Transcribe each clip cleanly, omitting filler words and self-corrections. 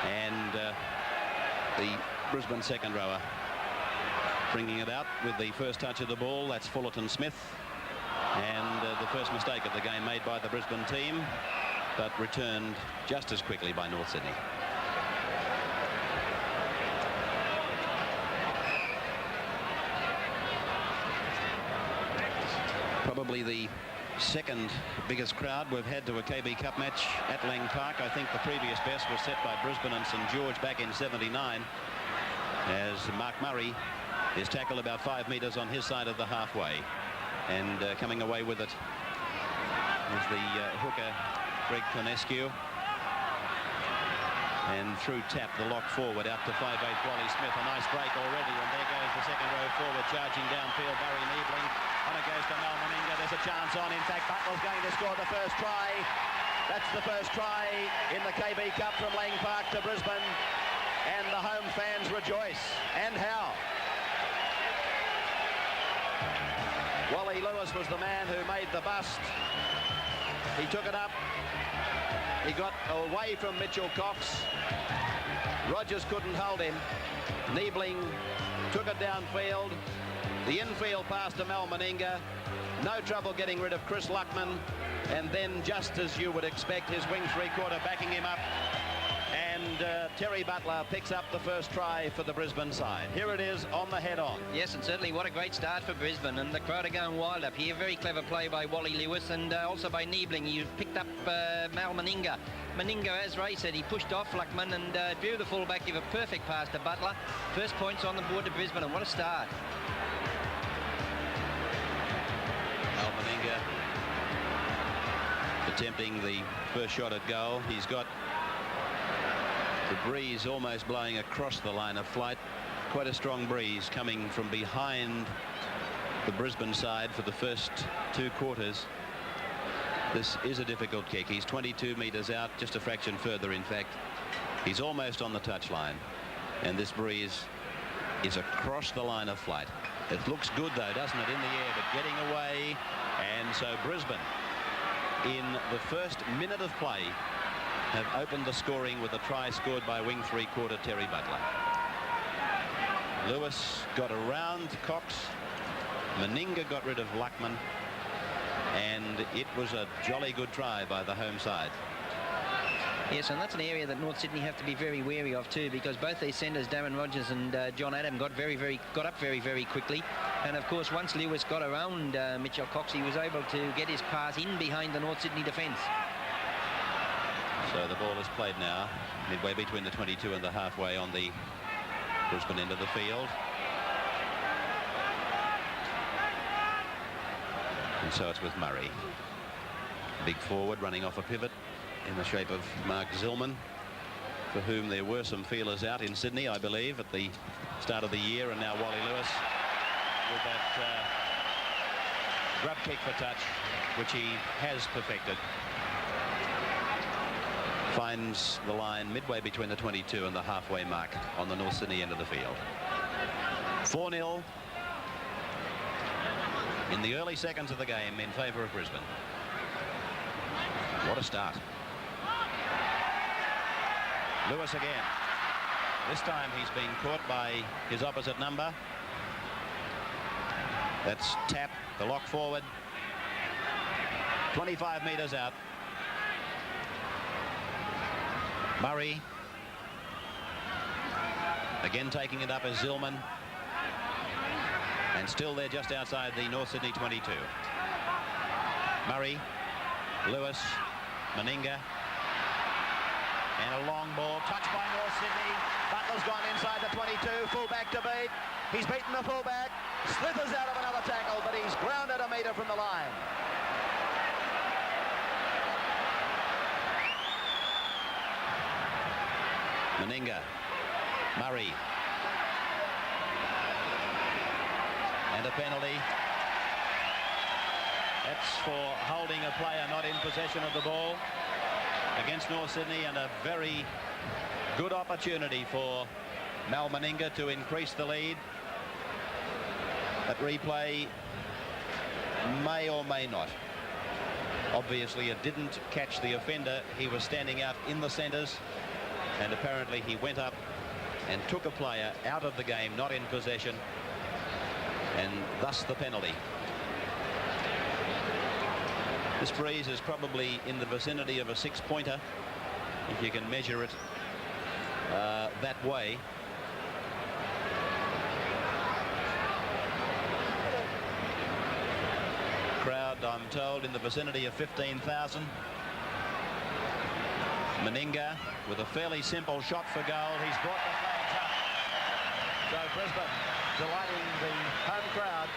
And the Brisbane second rower bringing it out with the first touch of the ball. That's Fullerton Smith. And the first mistake of the game made by the Brisbane team, but returned just as quickly by North Sydney. Probably the second biggest crowd we've had to a KB Cup match at Lang Park. I think the previous best was set by Brisbane and St George back in '79, as Mark Murray is tackled about 5 metres on his side of the halfway, and coming away with it is the hooker Greg Conescu, and through tap the lock forward out to 5'8" Wally Smith. A nice break already, and there goes the second row forward charging downfield. Barry Niebling. On it goes to Mal Meninga. There's a chance on. In fact, Butler's going to score the first try. That's the first try in the KB Cup from Lang Park to Brisbane. And the home fans rejoice. And how? Wally Lewis was the man who made the bust. He took it up. He got away from Mitchell Cox. Rogers couldn't hold him. Niebling took it downfield. The infield pass to Mal Meninga. No trouble getting rid of Chris Luckman. And then, just as you would expect, his wing three-quarter backing him up. And Terry Butler picks up the first try for the Brisbane side. Here it is on the head-on. Yes, and certainly what a great start for Brisbane. And the crowd are going wild up here. Very clever play by Wally Lewis, and also by Niebling. He picked up Mal Meninga. Meninga, as Ray said, he pushed off Luckman and drew the fullback, give a perfect pass to Butler. First points on the board to Brisbane, and what a start. Mal Meninga attempting the first shot at goal. He's got the breeze almost blowing across the line of flight. Quite a strong breeze coming from behind the Brisbane side for the first 2 quarters. This is a difficult kick. He's 22 metres out, just a fraction further in fact. He's almost on the touchline, and this breeze is across the line of flight. It looks good though, doesn't it, in the air, but getting away. And so Brisbane, in the first minute of play, have opened the scoring with a try scored by wing three-quarter Terry Butler. Lewis got around Cox. Meninga got rid of Luckman. And it was a jolly good try by the home side. Yes, and that's an area that North Sydney have to be very wary of too, because both their centres, Darren Rogers and John Adam, got up very quickly. And of course, once Lewis got around Mitchell Cox, he was able to get his pass in behind the North Sydney defence. So the ball is played now, midway between the 22 and the halfway on the Brisbane end of the field. And so it's with Murray. Big forward running off a pivot in the shape of Mark Zillman, for whom there were some feelers out in Sydney, I believe, at the start of the year. And now Wally Lewis with that grub kick for touch, which he has perfected. Finds the line midway between the 22 and the halfway mark on the North Sydney end of the field. 4-0 in the early seconds of the game in favour of Brisbane. What a start. Lewis again. This time he's been caught by his opposite number. That's Tap, the lock forward. 25 metres out. Murray. Again taking it up as Zillman. And still they're just outside the North Sydney 22. Murray, Lewis, Meninga. And a long ball touched by North Sydney. Butler's gone inside the 22. Fullback to beat. He's beaten the fullback. Slithers out of another tackle, but he's grounded a metre from the line. Meninga. Murray. And a penalty. That's for holding a player not in possession of the ball against North Sydney, and a very good opportunity for Mal Meninga to increase the lead. That replay may or may not. Obviously it didn't catch the offender. He was standing out in the centres. and apparently he went up and took a player out of the game, not in possession, and thus the penalty. This breeze is probably in the vicinity of a 6-pointer, if you can measure it that way. Crowd, I'm told, in the vicinity of 15,000. Meninga with a fairly simple shot for goal. He's brought the flags up. So Brisbane delighting the home crowd,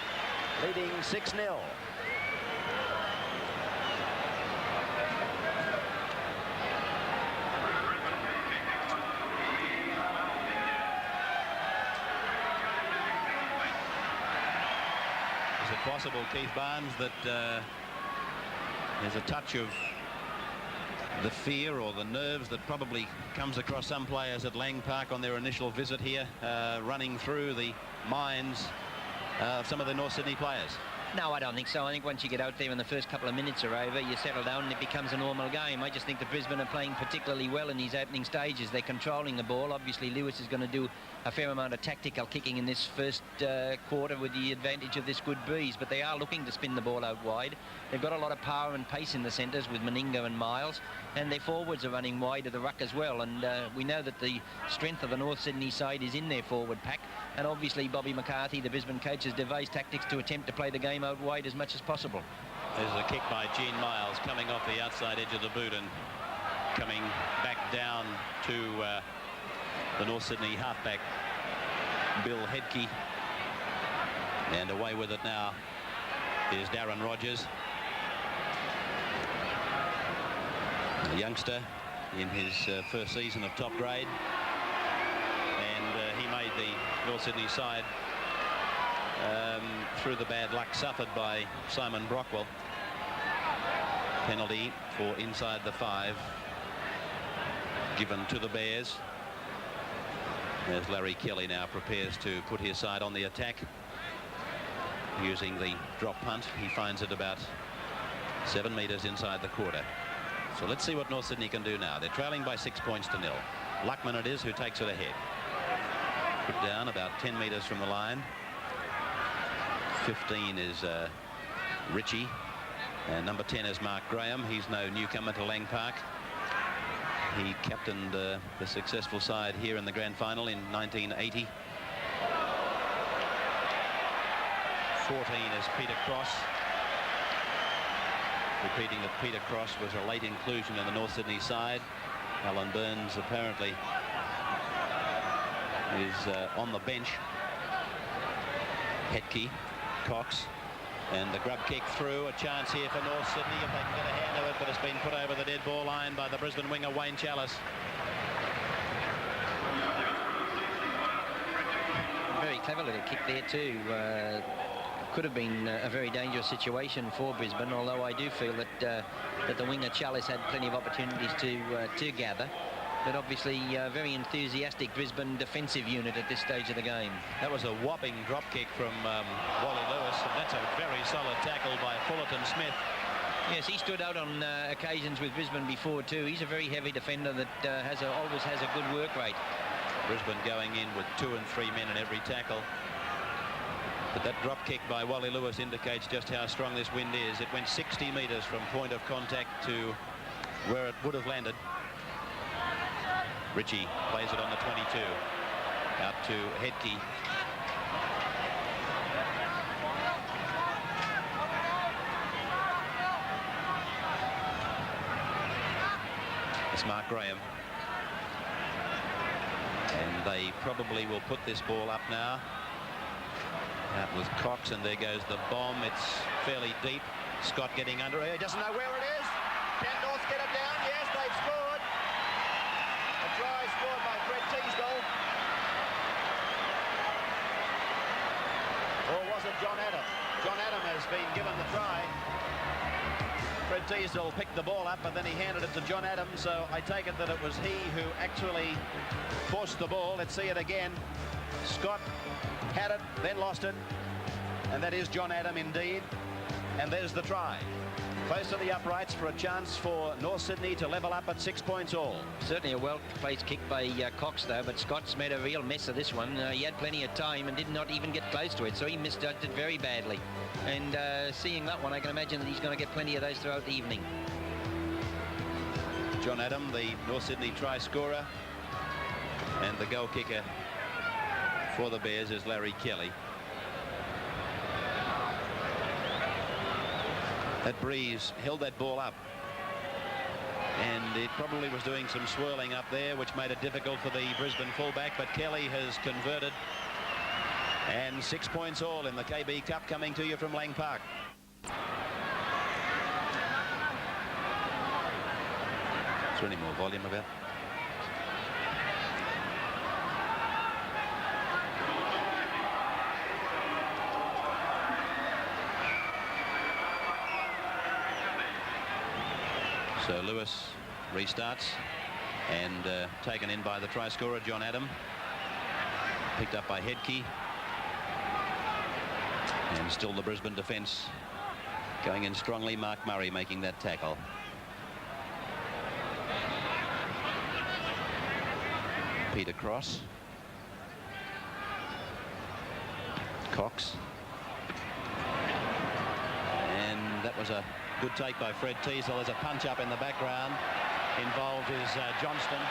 leading 6-0. Is it possible, Keith Barnes, that there's a touch of the fear or the nerves that probably comes across some players at Lang Park on their initial visit here, running through the minds of some of the North Sydney players? No, I don't think so. I think once you get out there and the first couple of minutes are over, you settle down and it becomes a normal game. I just think that Brisbane are playing particularly well in these opening stages. They're controlling the ball. Obviously, Lewis is going to do a fair amount of tactical kicking in this first quarter with the advantage of this good breeze, but they are looking to spin the ball out wide. They've got a lot of power and pace in the centres with Meninga and Miles, and their forwards are running wide of the ruck as well, and we know that the strength of the North Sydney side is in their forward pack, and obviously Bobby McCarthy, the Brisbane coach, has devised tactics to attempt to play the game out wide as much as possible. There's a kick by Gene Miles coming off the outside edge of the boot and coming back down to the North Sydney halfback Bill Hedke, and away with it now is Darren Rogers, a youngster in his first season of top grade, and he made the North Sydney side through the bad luck suffered by Simon Brockwell. Penalty for inside the 5 given to the Bears, as Larry Kelly now prepares to put his side on the attack using the drop punt. He finds it about 7 metres inside the quarter. So let's see what North Sydney can do now. They're trailing by 6 points to 0. Luckman it is who takes it ahead. Put down about 10 metres from the line. 15 is Ritchie, and number 10 is Mark Graham. He's no newcomer to Lang Park. He captained the successful side here in the grand final in 1980. 14 is Peter Cross. Repeating that Peter Cross was a late inclusion in the North Sydney side. Alan Burns apparently is on the bench. Hetke, Cox, and the grub kick through. A chance here for North Sydney if they can get a hand to it, but it's been put over the dead ball line by the Brisbane winger Wayne Chalice. Very clever little kick there too. Could have been a very dangerous situation for Brisbane, although I do feel that that the winger Chalice had plenty of opportunities to gather. But obviously very enthusiastic Brisbane defensive unit at this stage of the game. That was a whopping drop kick from Wally Lewis, and that's a very solid tackle by Fullerton Smith. Yes, he stood out on occasions with Brisbane before too. He's a very heavy defender that always has a good work rate. Brisbane going in with 2 and 3 men in every tackle. But that drop kick by Wally Lewis indicates just how strong this wind is. It went 60 metres from point of contact to where it would have landed. Ritchie plays it on the 22. Out to Hetke. It's Mark Graham. And they probably will put this ball up now. Out with Cox, and there goes the bomb. It's fairly deep. Scott getting under it. He doesn't know where it is. Can North get it down? Yes, they've scored. A try scored by Fred Teasdale. Or was it John Adam? John Adam has been given the try. Fred Teasdale picked the ball up, but then he handed it to John Adam, so I take it that it was he who actually forced the ball. Let's see it again. Scott had it, then lost it, and that is John Adam indeed. And there's the try. Close to the uprights for a chance for North Sydney to level up at 6 points all. Certainly a well-placed kick by Cox, though, but Scott's made a real mess of this one. He had plenty of time and did not even get close to it, so he misjudged it very badly. And seeing that one, I can imagine that he's going to get plenty of those throughout the evening. John Adam, the North Sydney try scorer, and the goal kicker for the Bears is Larry Kelly. That breeze held that ball up, and it probably was doing some swirling up there, which made it difficult for the Brisbane fullback, but Kelly has converted, and 6 points all in the KB Cup, coming to you from Lang Park. Is there any more volume about? So Lewis restarts, and taken in by the try scorer John Adam, picked up by Headkey, and still the Brisbane defence going in strongly. Mark Murray making that tackle. Peter Cross, Cox, and that was a good take by Fred Teasdale. There's a punch up in the background. Involved is Johnston.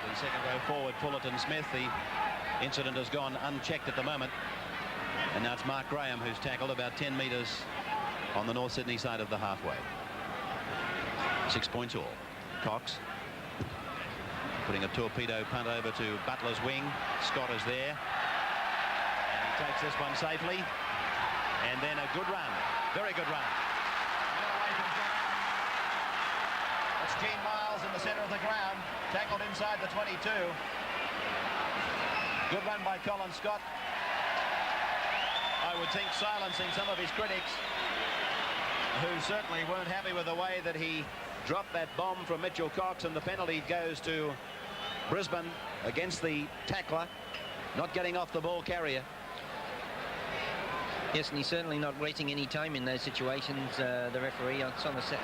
And, the second row forward, Fullerton Smith. The incident has gone unchecked at the moment. And now it's Mark Graham who's tackled about 10 metres on the North Sydney side of the halfway. 6 points all. Cox putting a torpedo punt over to Butler's wing. Scott is there. And he takes this one safely. And then a good run. Very good run. That's Gene Miles in the centre of the ground. Tackled inside the 22. Good run by Colin Scott. I would think silencing some of his critics, who certainly weren't happy with the way that he dropped that bomb from Mitchell Cox, and the penalty goes to Brisbane against the tackler, not getting off the ball carrier. Yes, and he's certainly not wasting any time in those situations, the referee. It's on the set,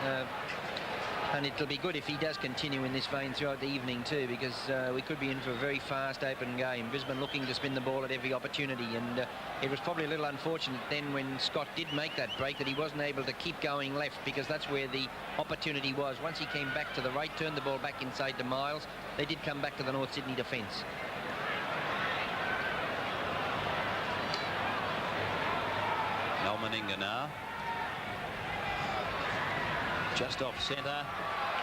and it'll be good if he does continue in this vein throughout the evening too, because we could be in for a very fast open game. Brisbane looking to spin the ball at every opportunity, and it was probably a little unfortunate then when Scott did make that break that he wasn't able to keep going left, because that's where the opportunity was. Once he came back to the right, turned the ball back inside to Miles, they did come back to the North Sydney defence. Meninga now. Just off centre.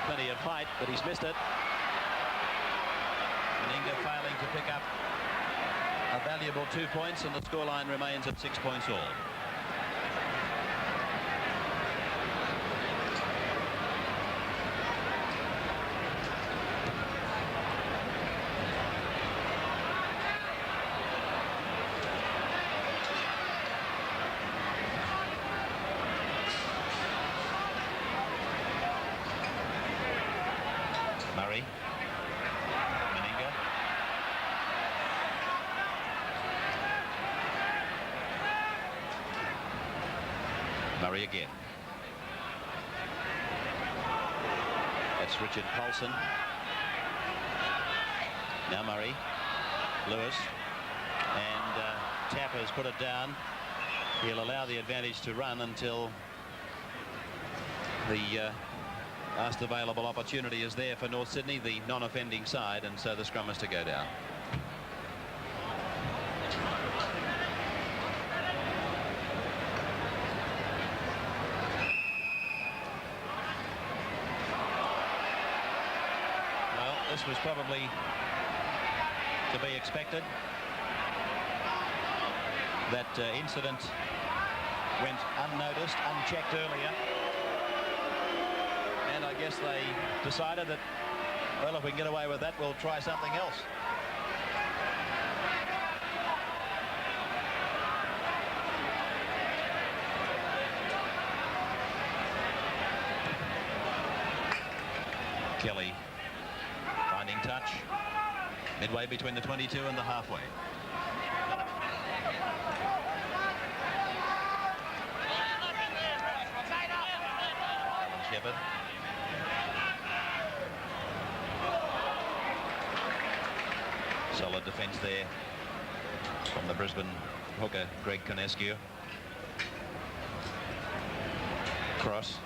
Plenty of height, but he's missed it. Meninga failing to pick up a valuable 2 points, and the scoreline remains at 6 points all. Murray, Meninga, Murray again. That's Richard Paulson. Now Murray, Lewis, and Tapper's put it down. He'll allow the advantage to run until the last available opportunity is there for North Sydney, the non-offending side, and so the scrum is to go down. Well, this was probably to be expected. That incident went unnoticed, unchecked earlier. And I guess they decided that, well, if we can get away with that, we'll try something else. Kelly finding touch midway between the 22 and the halfway. Shepherd. Solid defence there from the Brisbane hooker, Greg Conescu. Cross.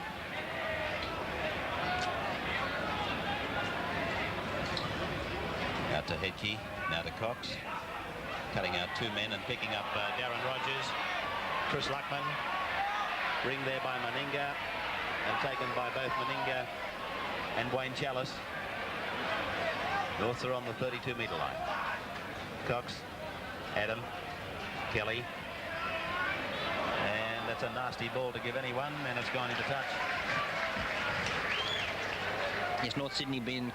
Out to Hedke, now to Cox. Cutting out two men and picking up Darren Rogers. Chris Luckman. Ring there by Meninga and taken by both Meninga and Wayne Chalice. Norths are on the 32-metre line. Cox, Adam, Kelly. And that's a nasty ball to give anyone, and it's gone into touch. Yes, North Sydney being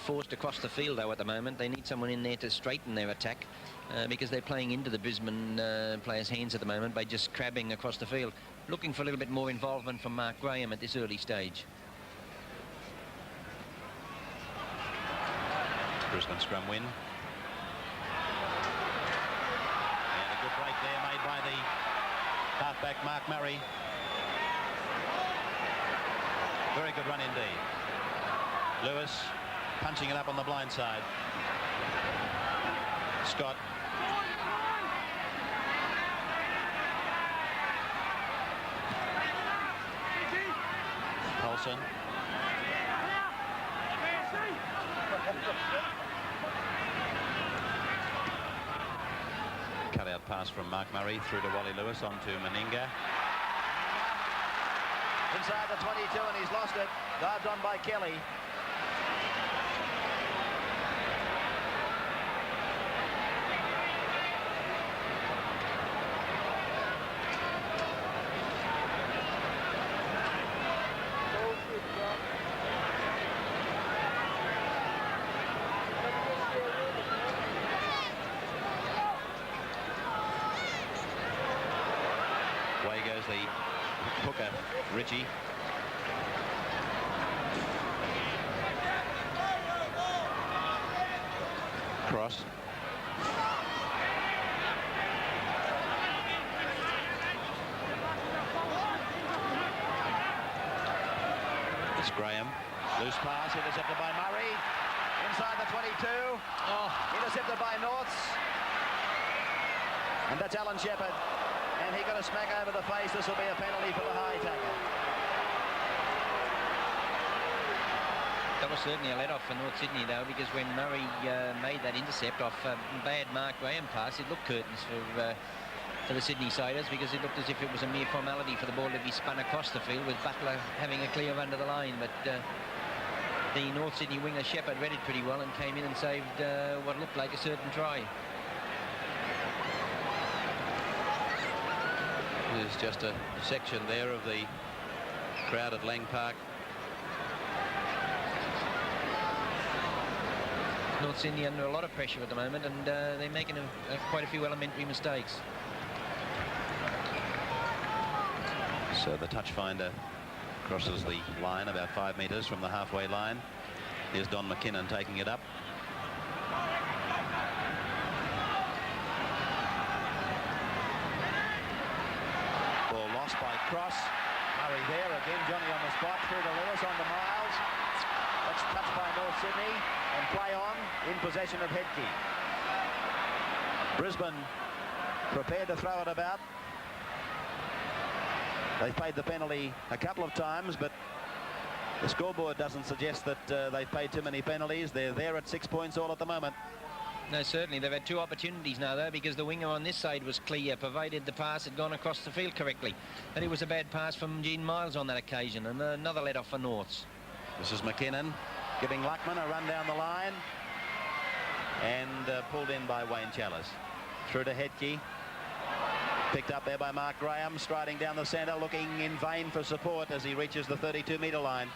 forced across the field, though, at the moment. They need someone in there to straighten their attack because they're playing into the Brisbane players' hands at the moment by just crabbing across the field. Looking for a little bit more involvement from Mark Graham at this early stage. Brisbane scrum win. And a good break there made by the halfback Mark Murray. Very good run indeed. Lewis punching it up on the blind side. Scott. Paulson. Cut out pass from Mark Murray through to Wally Lewis onto Meninga. Inside the 22 and he's lost it. Dived on by Kelly. Away goes the hooker, Richie. Cross. It's Graham. Loose pass, intercepted by Murray. Inside the 22. Oh, intercepted by Norths. And that's Alan Shepherd. And he got a smack over the face. This will be a penalty for the high tackle. That was certainly a let-off for North Sydney, though, because when Murray made that intercept off a bad Mark Graham pass, it looked curtains for the Sydney Siders, because it looked as if it was a mere formality for the ball to be spun across the field with Butler having a clear under the line. But the North Sydney winger Shepherd read it pretty well and came in and saved what looked like a certain try. There's just a section there of the crowd at Lang Park. North Sydney under a lot of pressure at the moment, and they're making quite a few elementary mistakes. So the touch finder crosses the line about 5 metres from the halfway line. Here's Don McKinnon taking it up. Ball lost by Cross. Murray there again. Johnny on the spot through to Lewis on to Miles. That's touched by North Sydney and play on in possession of Hedke. Brisbane prepared to throw it about. They've paid the penalty a couple of times, but the scoreboard doesn't suggest that they've paid too many penalties. They're there at 6 points all at the moment. No, certainly. They've had two opportunities now, though, because the winger on this side was clear, provided the pass had gone across the field correctly. But it was a bad pass from Gene Miles on that occasion, and another let-off for Norths. This is McKinnon giving Luckman a run down the line, and pulled in by Wayne Chalice. Through to Hedke. Picked up there by Mark Graham, striding down the centre, looking in vain for support as he reaches the 32-metre line.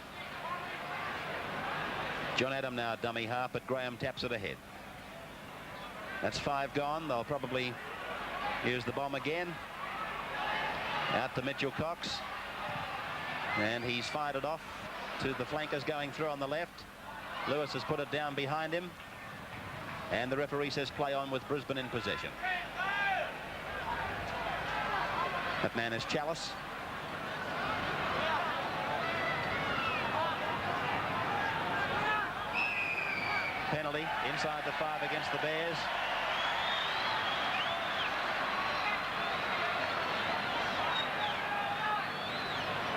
John Adam now dummy half, but Graham taps it ahead. That's 5 gone. They'll probably use the bomb again. Out to Mitchell Cox. And he's fired it off to the flankers going through on the left. Lewis has put it down behind him. And the referee says play on with Brisbane in possession. That man is Chalice. Penalty inside the 5 against the Bears.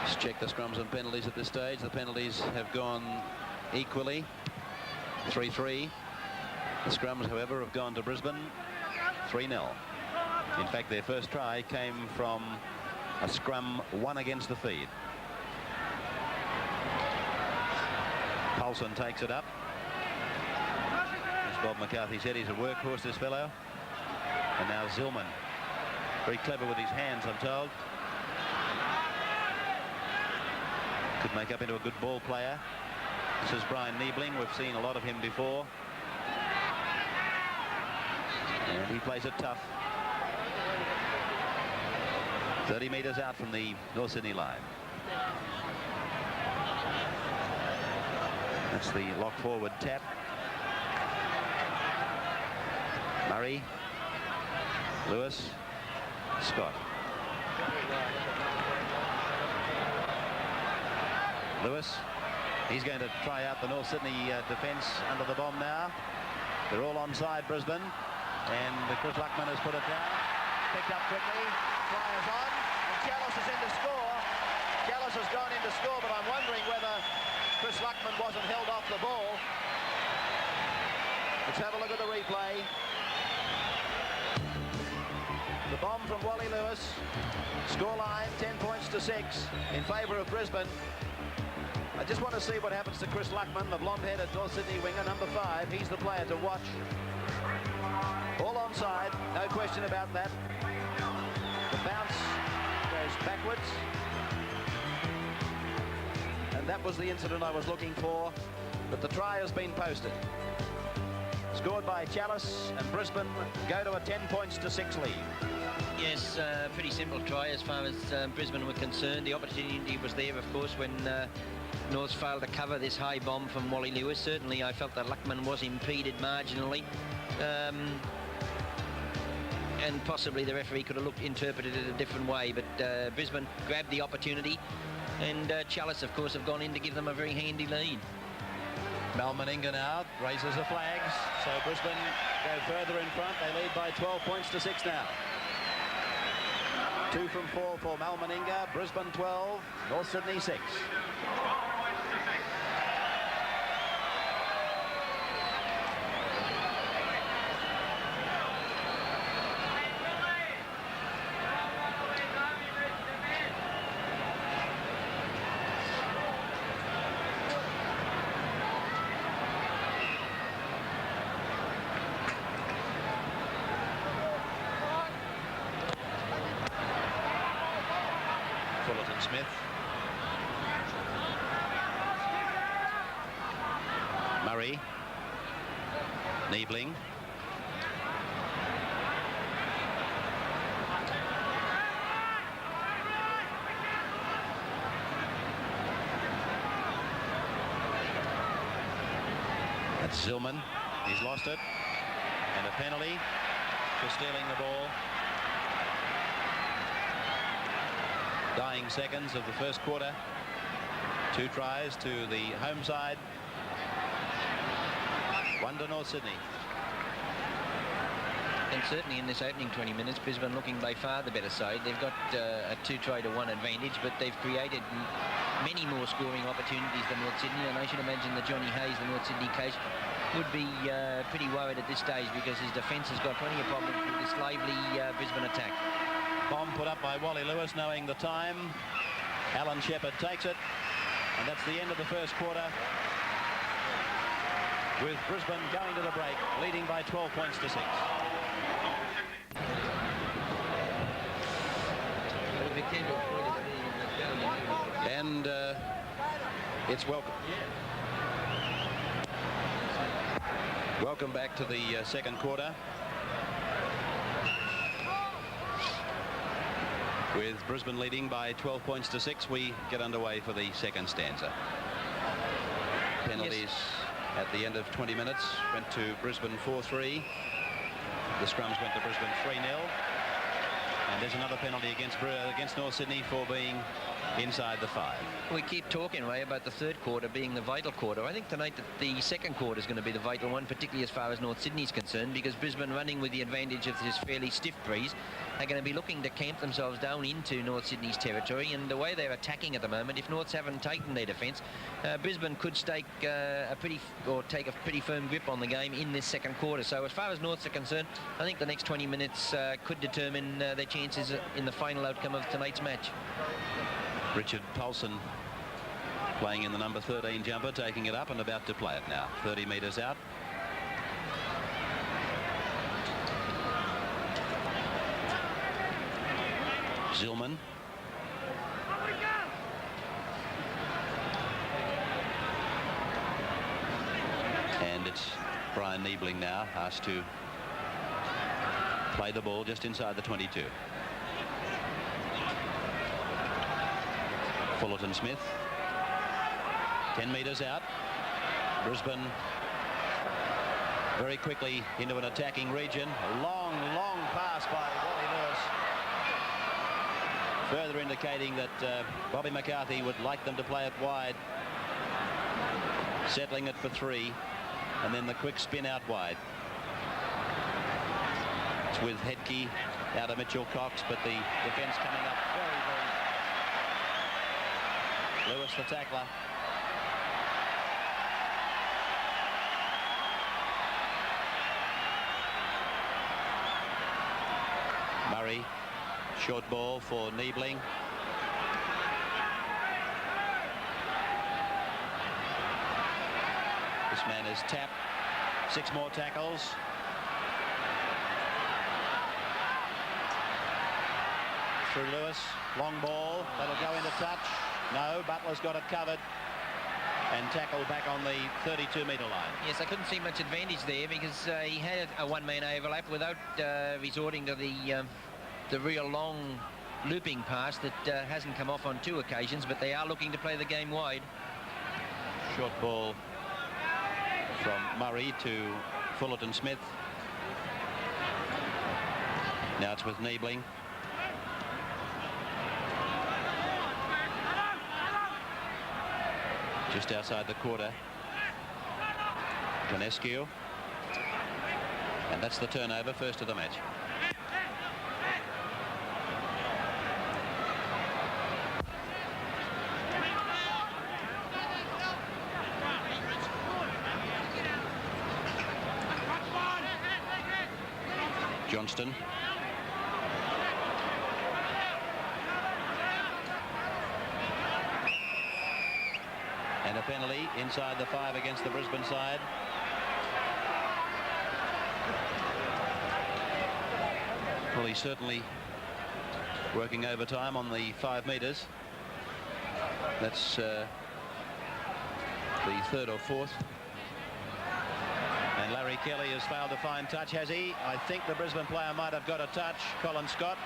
Let's check the scrums and penalties at this stage. The penalties have gone equally, 3-3. The scrums, however, have gone to Brisbane, 3-0. In fact, their first try came from a scrum won against the feed. Paulson takes it up. As Bob McCarthy said, he's a workhorse, this fellow. And now Zillman, very clever with his hands, I'm told. Could make up into a good ball player. This is Brian Niebling. We've seen a lot of him before. And he plays it tough. 30 metres out from the North Sydney line. That's the lock forward tap. Murray, Lewis, Scott. Lewis, he's going to try out the North Sydney defence under the bomb now. They're all onside Brisbane, and Chris Luckman has put it down. Picked up quickly, fires on, and Challis is in to score. Challis has gone in to score, but I'm wondering whether Chris Luckman wasn't held off the ball. Let's have a look at the replay. The bomb from Wally Lewis. Scoreline 10 points to 6 in favour of Brisbane. I just want to see what happens to Chris Luckman, the blonde-headed North Sydney winger, number 5. He's the player to watch. All onside, no question about that. The bounce goes backwards. And that was the incident I was looking for. But the try has been posted. Scored by Challis, and Brisbane go to a 10 points to 6 lead. Yes, pretty simple try as far as Brisbane were concerned. The opportunity was there, of course, when North failed to cover this high bomb from Wally Lewis. Certainly, I felt that Luckman was impeded marginally. And possibly the referee could have interpreted it a different way. But Brisbane grabbed the opportunity. And Challis, of course, have gone in to give them a very handy lead. Mal Meninga now raises the flags. So Brisbane go further in front. They lead by 12 points to 6 now. 2 from 4 for Mal Meninga. Brisbane 12, North Sydney 6. Smith. Murray. Niebling. That's Zillman. He's lost it. And a penalty for stealing the ball. Dying seconds of the first quarter. 2 tries to the home side. 1 to North Sydney. And certainly in this opening 20 minutes, Brisbane looking by far the better side. They've got a 2-try-to-1 advantage, but they've created many more scoring opportunities than North Sydney. And I should imagine that Johnny Hayes, the North Sydney coach, would be pretty worried at this stage because his defence has got plenty of problems with this lively Brisbane attack. Bomb put up by Wally Lewis, knowing the time. Alan Shepherd takes it, and that's the end of the first quarter, with Brisbane going to the break, leading by 12 points to 6. And it's welcome. Welcome back to the second quarter. With Brisbane leading by 12 points to 6, we get underway for the second stanza. Penalties at the end of 20 minutes went to Brisbane 4-3. The scrums went to Brisbane 3-0. And there's another penalty against North Sydney for being inside the 5. We keep talking, Ray, about the third quarter being the vital quarter. I think tonight that the second quarter is going to be the vital one, particularly as far as North Sydney is concerned, because Brisbane, running with the advantage of this fairly stiff breeze, are going to be looking to camp themselves down into North Sydney's territory. And the way they're attacking at the moment, if Norths haven't tightened their defence, Brisbane could take a pretty firm grip on the game in this second quarter. So as far as Norths are concerned, I think the next 20 minutes could determine their chances in the final outcome of tonight's match. Richard Paulson playing in the number 13 jumper, taking it up and about to play it now. 30 metres out. Zillman. And it's Brian Niebling now, asked to play the ball just inside the 22. Fullerton Smith. 10 metres out. Brisbane very quickly into an attacking region. A long pass by Wally Lewis, further indicating that Bobby McCarthy would like them to play it wide, settling it for 3, and then the quick spin out wide. It's with Hedke out of Mitchell Cox, but the defence coming up very Lewis, the tackler. Murray, short ball for Niebling. This man is tapped. 6 more tackles. Through Lewis, long ball, that'll go into touch. No, Butler's got it covered and tackled back on the 32-metre line. Yes, I couldn't see much advantage there because he had a one-man overlap without resorting to the real long looping pass that hasn't come off on 2 occasions, but they are looking to play the game wide. Short ball from Murray to Fullerton Smith. Now it's with Niebling. Just outside the quarter. Vanescu. And that's the turnover, first of the match. Johnston. And a penalty inside the 5 against the Brisbane side. Well, he's certainly working overtime on the 5 metres. That's the 3rd or 4th. And Larry Kelly has failed to find touch, has he? I think the Brisbane player might have got a touch. Colin Scott.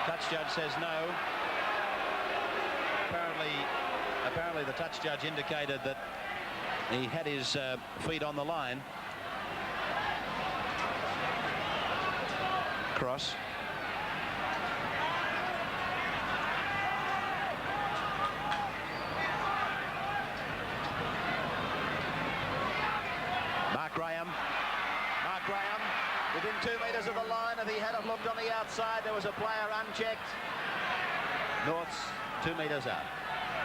Touch judge says no. Apparently the touch judge indicated that he had his feet on the line. Cross. Mark Graham within 2 metres of the line. If he had have looked on the outside, there was a player unchecked. North's 2 metres out.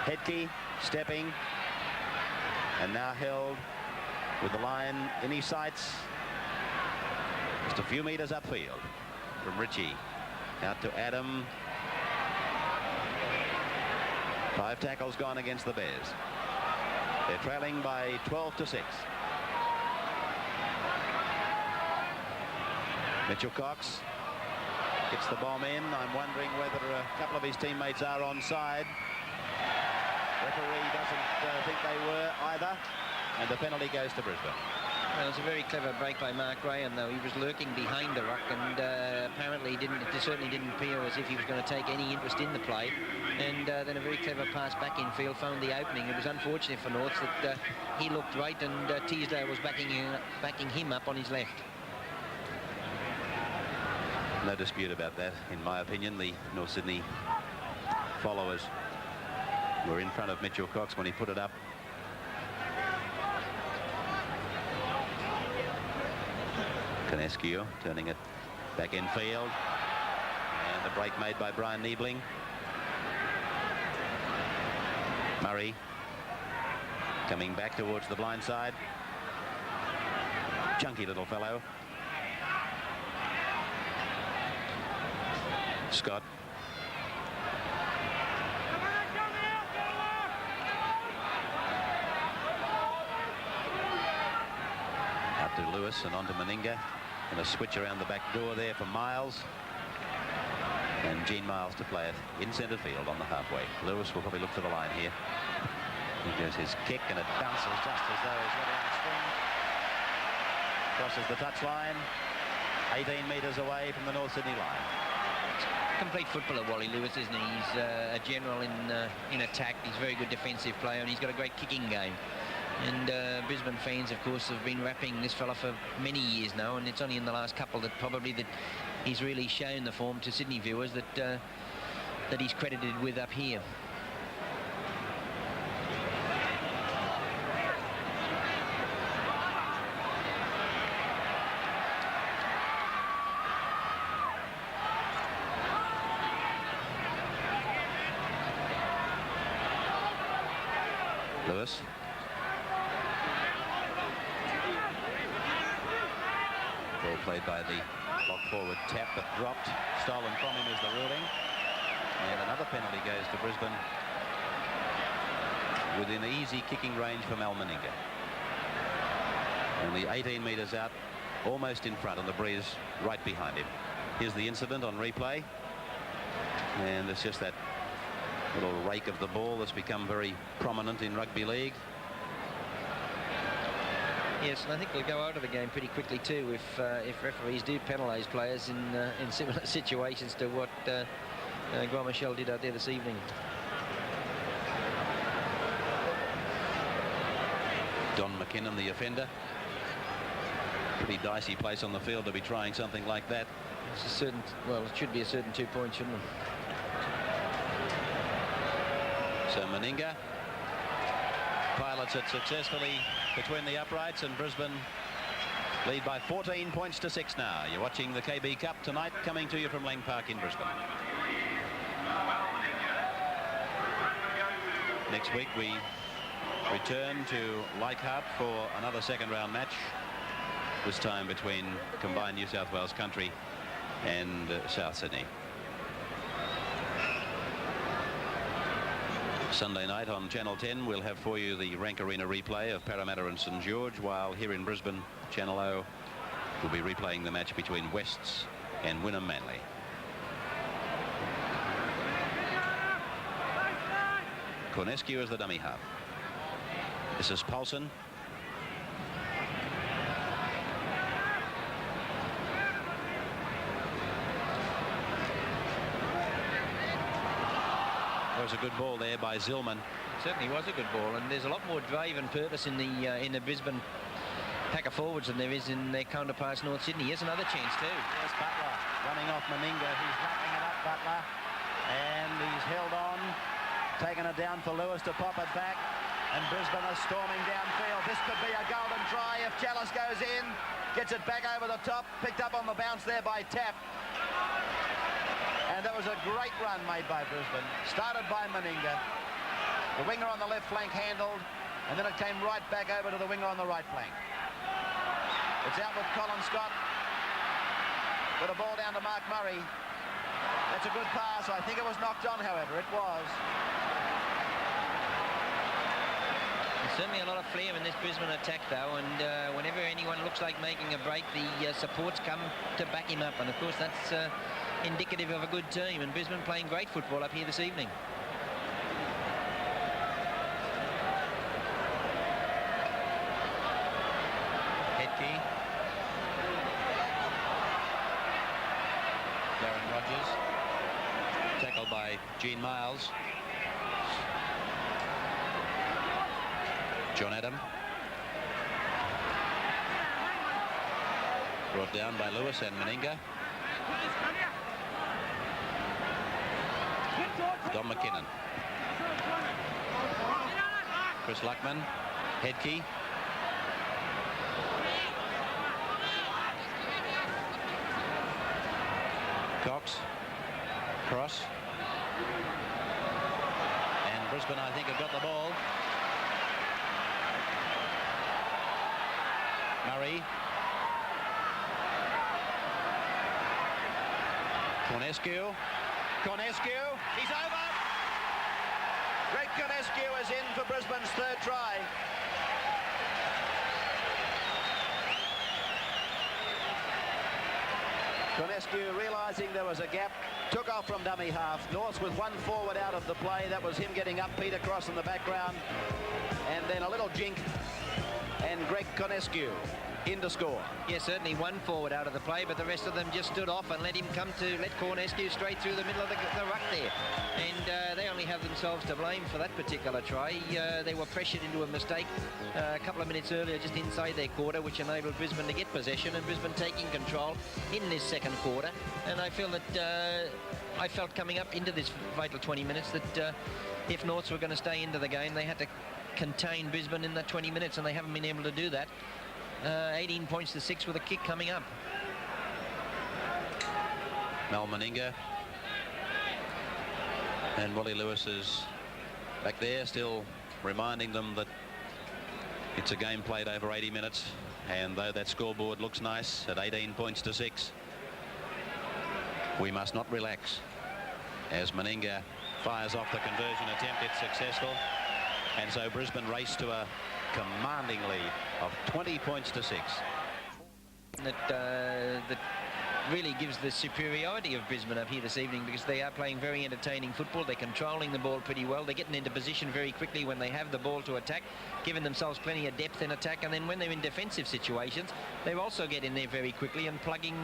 Hedke stepping and now held with the line in his sights. Just a few metres upfield from Ritchie. Out to Adam. 5 tackles gone against the Bears. They're trailing by 12-6. Mitchell Cox gets the bomb in. I'm wondering whether a couple of his teammates are onside. Referee doesn't think they were either, and the penalty goes to Brisbane. Well, it was a very clever break by Mark Graham, though. He was lurking behind the ruck, and apparently it certainly didn't appear as if he was going to take any interest in the play. And then a very clever pass back in field found the opening. It was unfortunate for North that he looked right, and Teasdale was backing him up on his left. No dispute about that, in my opinion. The North Sydney followers were in front of Mitchell Cox when he put it up. Conescu turning it back in field. And the break made by Brian Niebling. Murray coming back towards the blind side. Chunky little fellow. Scott. Up to Lewis and on to Meninga. And a switch around the back door there for Miles. And Gene Miles to play it in centre field on the halfway. Lewis will probably look for the line here. Here goes his kick, and it bounces just as though he's ready on the swing. Crosses the touchline, 18 metres away from the North Sydney line. Complete footballer, Wally Lewis, isn't he? He's a general in attack. He's a very good defensive player, and he's got a great kicking game. And Brisbane fans, of course, have been rapping this fella for many years now, and it's only in the last couple that he's really shown the form to Sydney viewers that he's credited with up here. Lewis. Ball played by the lock forward Tap, but dropped. Stolen from him is the ruling. And another penalty goes to Brisbane within easy kicking range for Mal Meninga. Only 18 metres out, almost in front, and the breeze right behind him. Here's the incident on replay. And it's just that little rake of the ball that's become very prominent in rugby league. Yes, and I think we'll go out of the game pretty quickly too if referees do penalise players in similar situations to what Grant Michelle did out there this evening. Don McKinnon, the offender. Pretty dicey place on the field to be trying something like that. It's a certain, well, it should be a certain 2 points, shouldn't it? So Meninga pilots it successfully between the uprights, and Brisbane lead by 14 points to 6 now. You're watching the KB Cup tonight, coming to you from Lang Park in Brisbane. Next week we return to Leichhardt for another second-round match, this time between combined New South Wales Country and South Sydney. Sunday night on Channel 10 we'll have for you the Rank Arena replay of Parramatta and St George, while here in Brisbane, Channel O will be replaying the match between Wests and Wynnum Manly. Conescu is the dummy half. This is Paulson. That was a good ball there by Zillman. Certainly was a good ball, and there's a lot more drive and purpose in the Brisbane pack of forwards than there is in their counterparts North Sydney. Here's another chance too. Yes, Butler running off Meninga. He's wrapping it up, Butler, and he's held on, taking it down for Lewis to pop it back, and Brisbane are storming downfield. This could be a golden try if Chalice goes in, gets it back over the top, picked up on the bounce there by Tap. And that was a great run made by Brisbane. Started by Meninga. The winger on the left flank handled, and then it came right back over to the winger on the right flank. It's out with Colin Scott. Got a ball down to Mark Murray. That's a good pass. I think it was knocked on, however. It was. There's certainly a lot of flair in this Brisbane attack, though, and whenever anyone looks like making a break, the supports come to back him up, and of course that's indicative of a good team, and Brisbane playing great football up here this evening. Headkey. Darren Rogers. Tackled by Gene Miles. John Adam. Brought down by Lewis and Meninga. Don McKinnon. Chris Luckman. Headkey. Cox. Cross. And Brisbane, I think, have got the ball. Murray. Cornescu. Cornescu. He's over. Greg Cornescu is in for Brisbane's third try. Cornescu, realising there was a gap, took off from dummy half. North with one forward out of the play. That was him getting up. Peter Cross in the background. And then a little jink. And Greg Cornescu in to score. Yeah, certainly one forward out of the play, but the rest of them just stood off and let Cornescu straight through the middle of the ruck there. And they only have themselves to blame for that particular try. They were pressured into a mistake a couple of minutes earlier just inside their quarter, which enabled Brisbane to get possession, and Brisbane taking control in this second quarter. And I feel that I felt coming up into this vital 20 minutes that if Norths were going to stay into the game, they had to contain Brisbane in that 20 minutes, and they haven't been able to do that. 18 points to 6 with a kick coming up. Mal Meninga. And Wally Lewis is back there, still reminding them that it's a game played over 80 minutes. And though that scoreboard looks nice at 18 points to 6, we must not relax. As Meninga fires off the conversion attempt, it's successful. And so Brisbane race to a commanding lead of 20 points to 6. That really gives the superiority of Brisbane up here this evening, because they are playing very entertaining football. They're controlling the ball pretty well. They're getting into position very quickly when they have the ball to attack, giving themselves plenty of depth in attack. And then when they're in defensive situations, they also get in there very quickly and plugging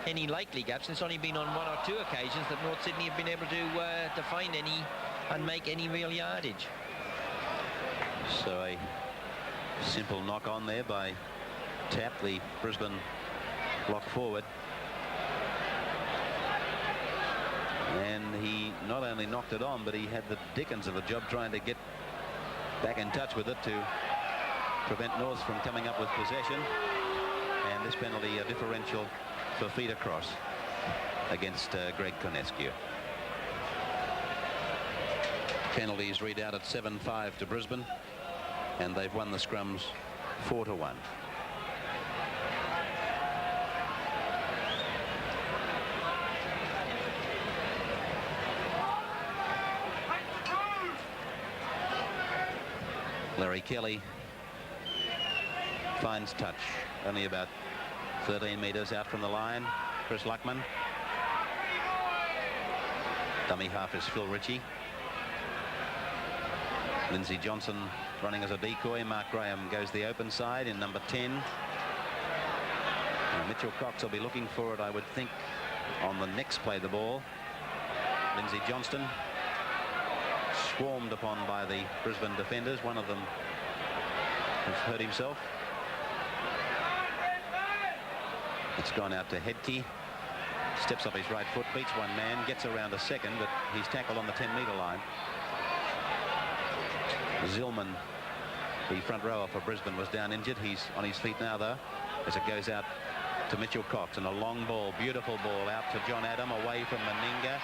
any likely gaps. And it's only been on one or two occasions that North Sydney have been able to find any and make any real yardage. So a simple knock on there by Tapp, the Brisbane block forward. And he not only knocked it on, but he had the dickens of a job trying to get back in touch with it to prevent North from coming up with possession. And this penalty, a differential for feet across against Greg Cornescu. Penalties read out at 7-5 to Brisbane, and they've won the scrums 4-1. Larry Kelly finds touch, only about 13 metres out from the line. Chris Luckman. Dummy half is Phil Ritchie. Lindsay Johnson running as a decoy. Mark Graham goes the open side in number 10. Now Mitchell Cox will be looking for it, I would think, on the next play the ball. Lindsay Johnston swarmed upon by the Brisbane defenders. One of them has hurt himself. It's gone out to Headkey. Steps up his right foot, beats one man, gets around a second, but he's tackled on the 10-metre line. Zillman, the front rower for Brisbane, was down injured. He's on his feet now, though, as it goes out to Mitchell Cox. And a long ball, beautiful ball, out to John Adam, away from Meninga.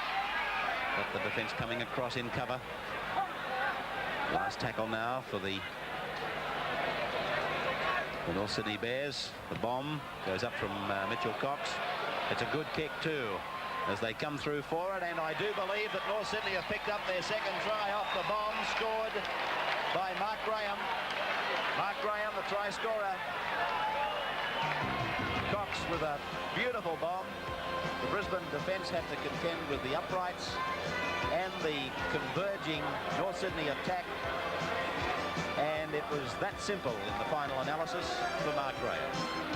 But the defence coming across in cover. Last tackle now for the North Sydney Bears. The bomb goes up from Mitchell Cox. It's a good kick, too, as they come through for it. And I do believe that North Sydney have picked up their second try off the bomb, scored by Mark Graham. Mark Graham, the try scorer. Cox with a beautiful bomb. The Brisbane defence had to contend with the uprights and the converging North Sydney attack. And it was that simple in the final analysis for Mark Graham.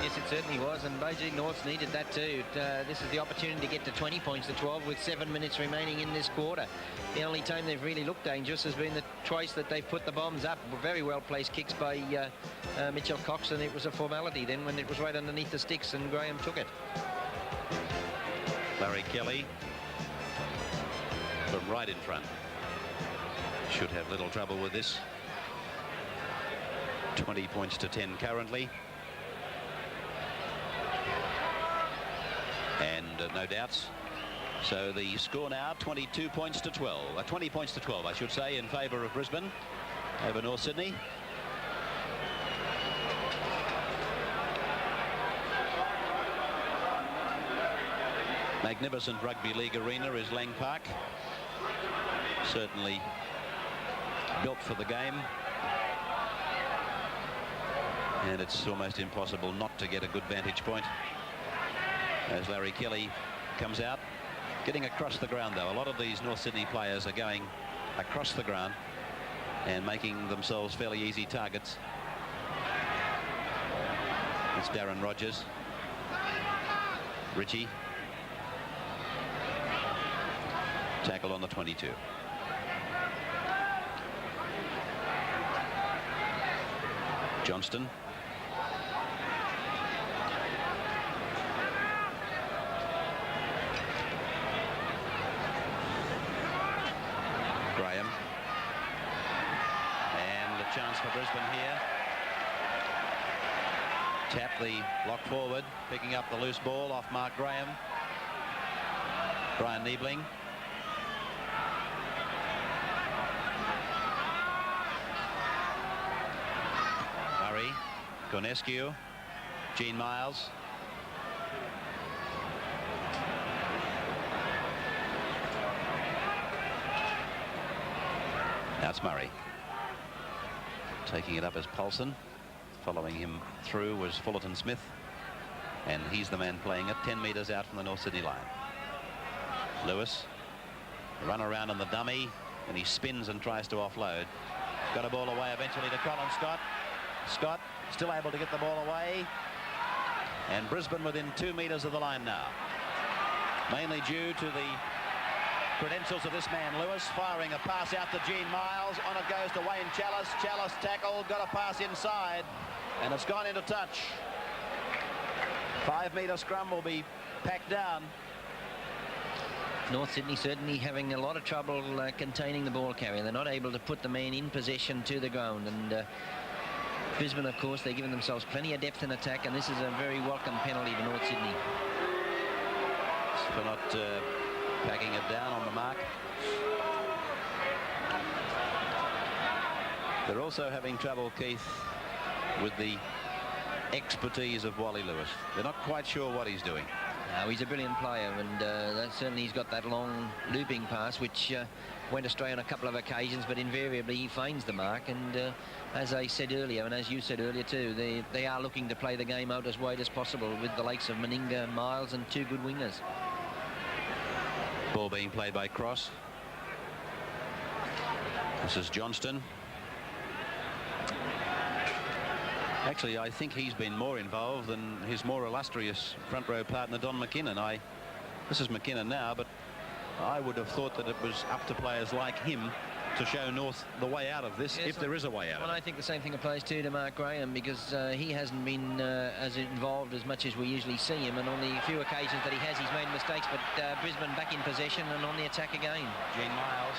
Yes, it certainly was, and Beijing North needed that too. This is the opportunity to get to 20 points to 12 with 7 minutes remaining in this quarter. The only time they've really looked dangerous has been the twice that they've put the bombs up. Very well placed kicks by Mitchell Cox, and it was a formality then when it was right underneath the sticks and Graham took it. Larry Kelly from right in front should have little trouble with this. 20 points to 10 currently. And no doubts. So the score now 22 points to 12. 20 points to 12, I should say, in favour of Brisbane over North Sydney. Magnificent rugby league arena is Lang Park. Certainly built for the game. And it's almost impossible not to get a good vantage point as Larry Kelly comes out. Getting across the ground, though. A lot of these North Sydney players are going across the ground and making themselves fairly easy targets. It's Darren Rogers. Richie. Tackle on the 22. Johnston. Graham. And a chance for Brisbane here. Tap the lock forward, picking up the loose ball off Mark Graham. Brian Niebling. Murray, Cornescu, Gene Miles. Now it's Murray. Taking it up as Paulson. Following him through was Fullerton Smith. And he's the man playing it 10 metres out from the North Sydney line. Lewis. Run around on the dummy. And he spins and tries to offload. Got a ball away eventually to Colin Scott. Scott still able to get the ball away. And Brisbane within 2 metres of the line now. Mainly due to the credentials of this man Lewis, firing a pass out to Gene Miles. On it goes to Wayne Chalice. Chalice tackled, got a pass inside, and it's gone into touch. 5 metre scrum will be packed down. North Sydney certainly having a lot of trouble containing the ball carrier. They're not able to put the man in possession to the ground, and Brisbane, of course, they're giving themselves plenty of depth in attack, and this is a very welcome penalty to North Sydney. For not packing it down on the mark. They're also having trouble, Keith, with the expertise of Wally Lewis. They're not quite sure what he's doing. No, he's a brilliant player, and certainly he's got that long looping pass which went astray on a couple of occasions, but invariably he finds the mark. And as I said earlier, and as you said earlier too, they are looking to play the game out as wide as possible with the likes of Meninga, Miles, and 2 good wingers. Ball being played by Cross. This is Johnston. Actually, I think he's been more involved than his more illustrious front row partner, Don McKinnon. This is McKinnon now, but I would have thought that it was up to players like him to show North the way out of this, yes, if there is a way out of it. Well, I think the same thing applies too to Mark Graham, because he hasn't been as involved as much as we usually see him, and on the few occasions that he has, he's made mistakes, but Brisbane back in possession and on the attack again. Gene Miles.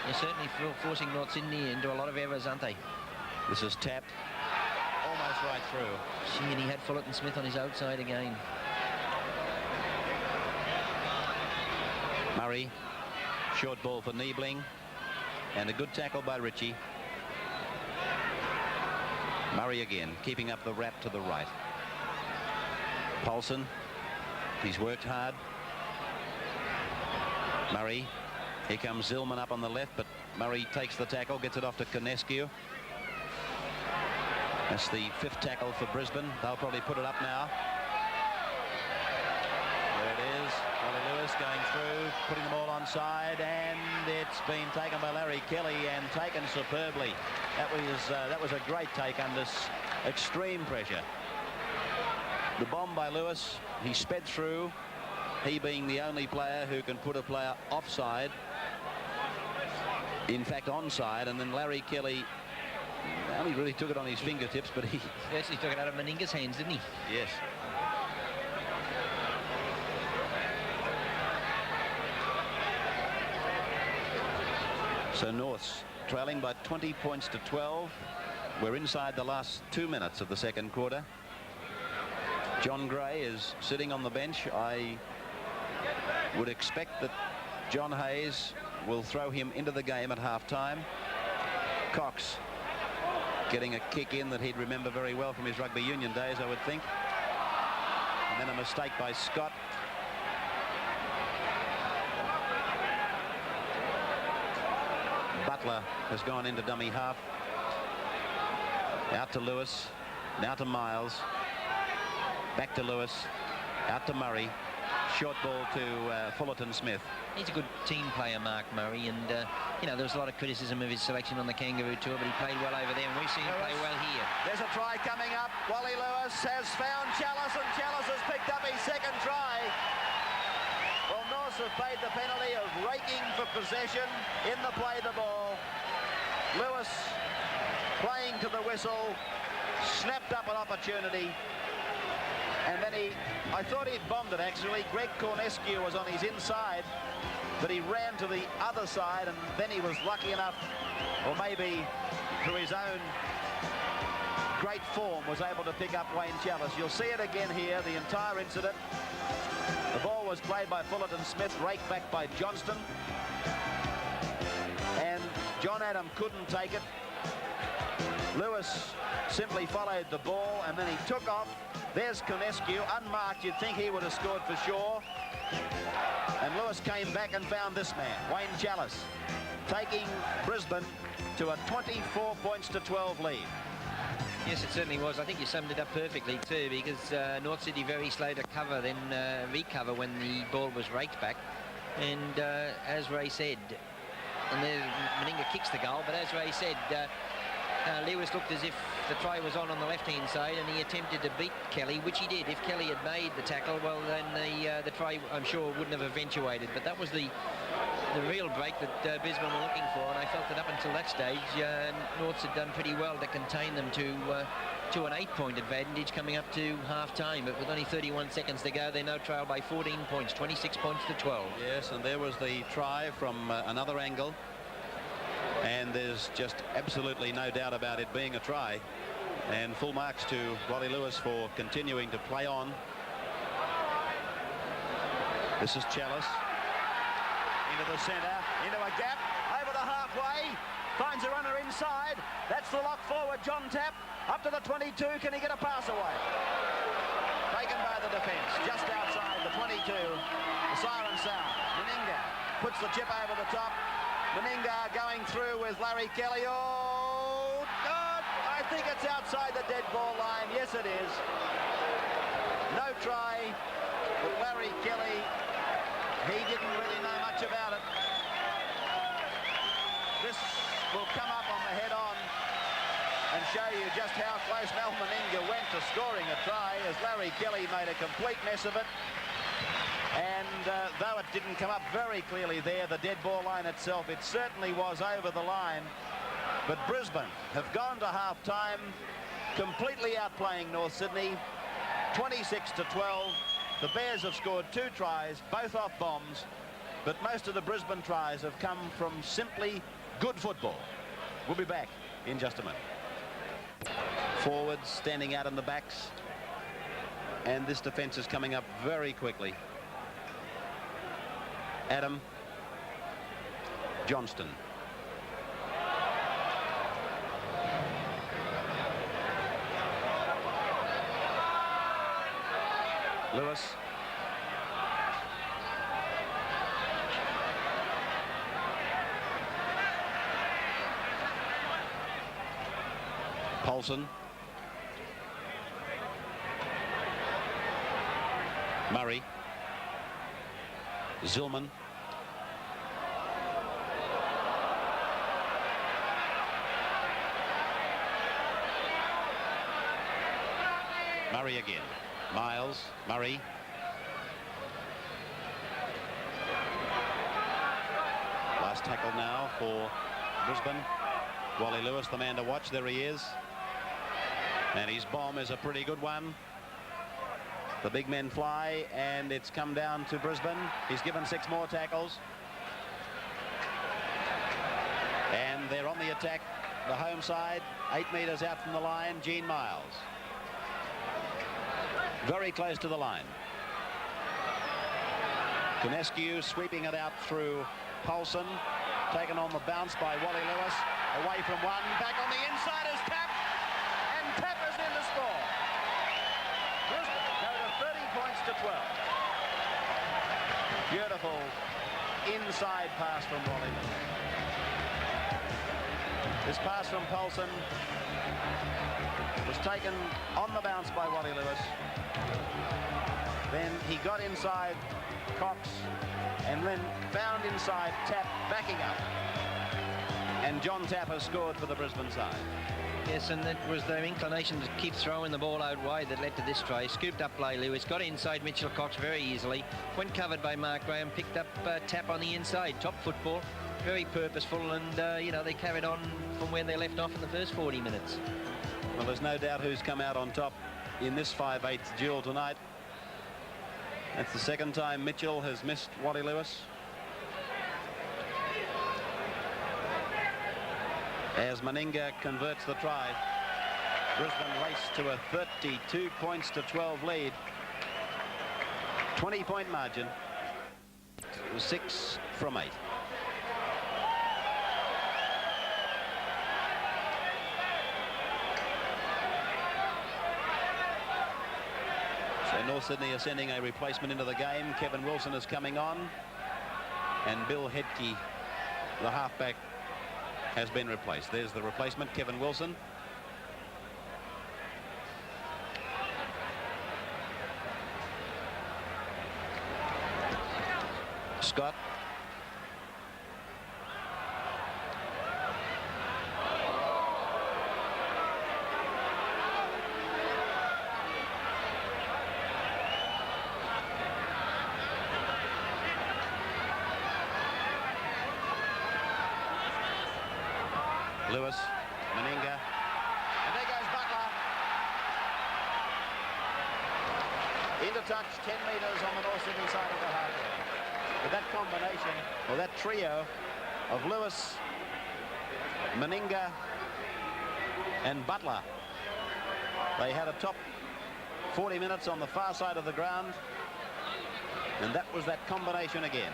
They're certainly forcing North Sydney into a lot of errors, aren't they? This is tapped almost right through. Gee, and he had Fullerton Smith on his outside again. Murray. Short ball for Niebling, and a good tackle by Richie. Murray again, keeping up the wrap to the right. Paulson, he's worked hard. Murray, here comes Zillman up on the left, but Murray takes the tackle, gets it off to Cornescu. That's the 5th tackle for Brisbane. They'll probably put it up now. There it is. Wally Lewis going through, putting them all onside, and it's been taken by Larry Kelly and taken superbly. That was a great take under extreme pressure. The bomb by Lewis, he sped through, he being the only player who can put a player offside, in fact onside, and then Larry Kelly only really took it on his fingertips, but he actually took it out of Meninga's hands, didn't he? Yes. So North's trailing by 20 points to 12. We're inside the last 2 minutes of the second quarter. John Gray is sitting on the bench. I would expect that John Hayes will throw him into the game at half-time. Cox getting a kick in that he'd remember very well from his rugby union days, I would think. And then a mistake by Scott. Butler has gone into dummy half. Out to Lewis. Now to Miles. Back to Lewis. Out to Murray. Short ball to Fullerton Smith. He's a good team player, Mark Murray, and you know, there was a lot of criticism of his selection on the Kangaroo Tour, but he played well over there, and we've seen him play well here. There's a try coming up. Wally Lewis has found Chalice, and Chalice has picked up his second try. Well, Norths have paid the penalty of raking for possession in the play the ball. Lewis playing to the whistle, snapped up an opportunity. And then I thought he'd bombed it actually. Greg Cornescu was on his inside, but he ran to the other side, and then he was lucky enough, or maybe through his own great form, was able to pick up Wayne Chalice. You'll see it again here, the entire incident. The ball was played by Fullerton Smith, raked back by Johnston. And John Adam couldn't take it. Lewis simply followed the ball, and then he took off. There's Cornescu, unmarked. You'd think he would have scored for sure. And Lewis came back and found this man, Wayne Chalice, taking Brisbane to a 24 points to 12 lead. Yes, it certainly was. I think you summed it up perfectly too, because North Sydney very slow to cover, then recover when the ball was raked back. And as Ray said, and there Meninga kicks the goal, but as Ray said, Lewis looked as if the try was on the left-hand side, and he attempted to beat Kelly, which he did. If Kelly had made the tackle, well, then the try, I'm sure, wouldn't have eventuated. But that was the real break that Brisbane were looking for, and I felt that up until that stage, Norths had done pretty well to contain them to an 8-point advantage coming up to half-time. But with only 31 seconds to go, they now trail by 14 points, 26 points to 12. Yes, and there was the try from another angle. And there's just absolutely no doubt about it being a try. And full marks to Wally Lewis for continuing to play on. This is Chalice. Into the centre, into a gap, over the halfway. Finds a runner inside. That's the lock forward, John Tapp. Up to the 22, can he get a pass away? Taken by the defence, just outside the 22. The siren sound. Meninga puts the chip over the top. Meninga going through with Larry Kelly. Oh, God, I think it's outside the dead ball line. Yes, it is. No try, but Larry Kelly, he didn't really know much about it. This will come up on the head-on and show you just how close Mal Meninga went to scoring a try, as Larry Kelly made a complete mess of it. And though it didn't come up very clearly there, the dead ball line itself, it certainly was over the line. But Brisbane have gone to half-time, completely outplaying North Sydney, 26 to 12. The Bears have scored 2 tries, both off bombs, but most of the Brisbane tries have come from simply good football. We'll be back in just a minute. Forwards standing out in the backs, and this defence is coming up very quickly. Adam, Johnston. Lewis. Paulson. Murray. Zillman. Murray again. Miles, Murray. Last tackle now for Brisbane. Wally Lewis, the man to watch. There he is. And his bomb is a pretty good one. The big men fly, and it's come down to Brisbane. He's given 6 more tackles. And they're on the attack. The home side, 8 metres out from the line, Gene Miles. Very close to the line. Conescu sweeping it out through Paulson. Taken on the bounce by Wally Lewis. Away from one, back on the inside is Tapp. And Tapp is in to score. Brisbane go to 30 points to 12. Beautiful inside pass from Wally Lewis. This pass from Paulson was taken on the bounce by Wally Lewis. Then he got inside Cox and then found inside Tapp backing up. And John Tapp has scored for the Brisbane side. Yes, and it was their inclination to keep throwing the ball out wide that led to this try. Scooped up play Lewis, got inside Mitchell Cox very easily, went covered by Mark Graham, picked up Tapp on the inside. Top football, very purposeful, and you know, they carried on from where they left off in the first 40 minutes. Well, there's no doubt who's come out on top in this 5/8 duel tonight. That's the second time Mitchell has missed Wally Lewis. As Meninga converts the try, Brisbane race to a 32 points to 12 lead. 20-point margin. 6 from 8. So North Sydney are sending a replacement into the game. Kevin Wilson is coming on, and Bill Hedke, the halfback, has been replaced. There's the replacement, Kevin Wilson. Scott. Lewis, Meninga, and there goes Butler. Into touch, 10 metres on the North Sydney side of the halfway. But that combination, or that trio of Lewis, Meninga, and Butler, they had a top 40 minutes on the far side of the ground, and that was that combination again.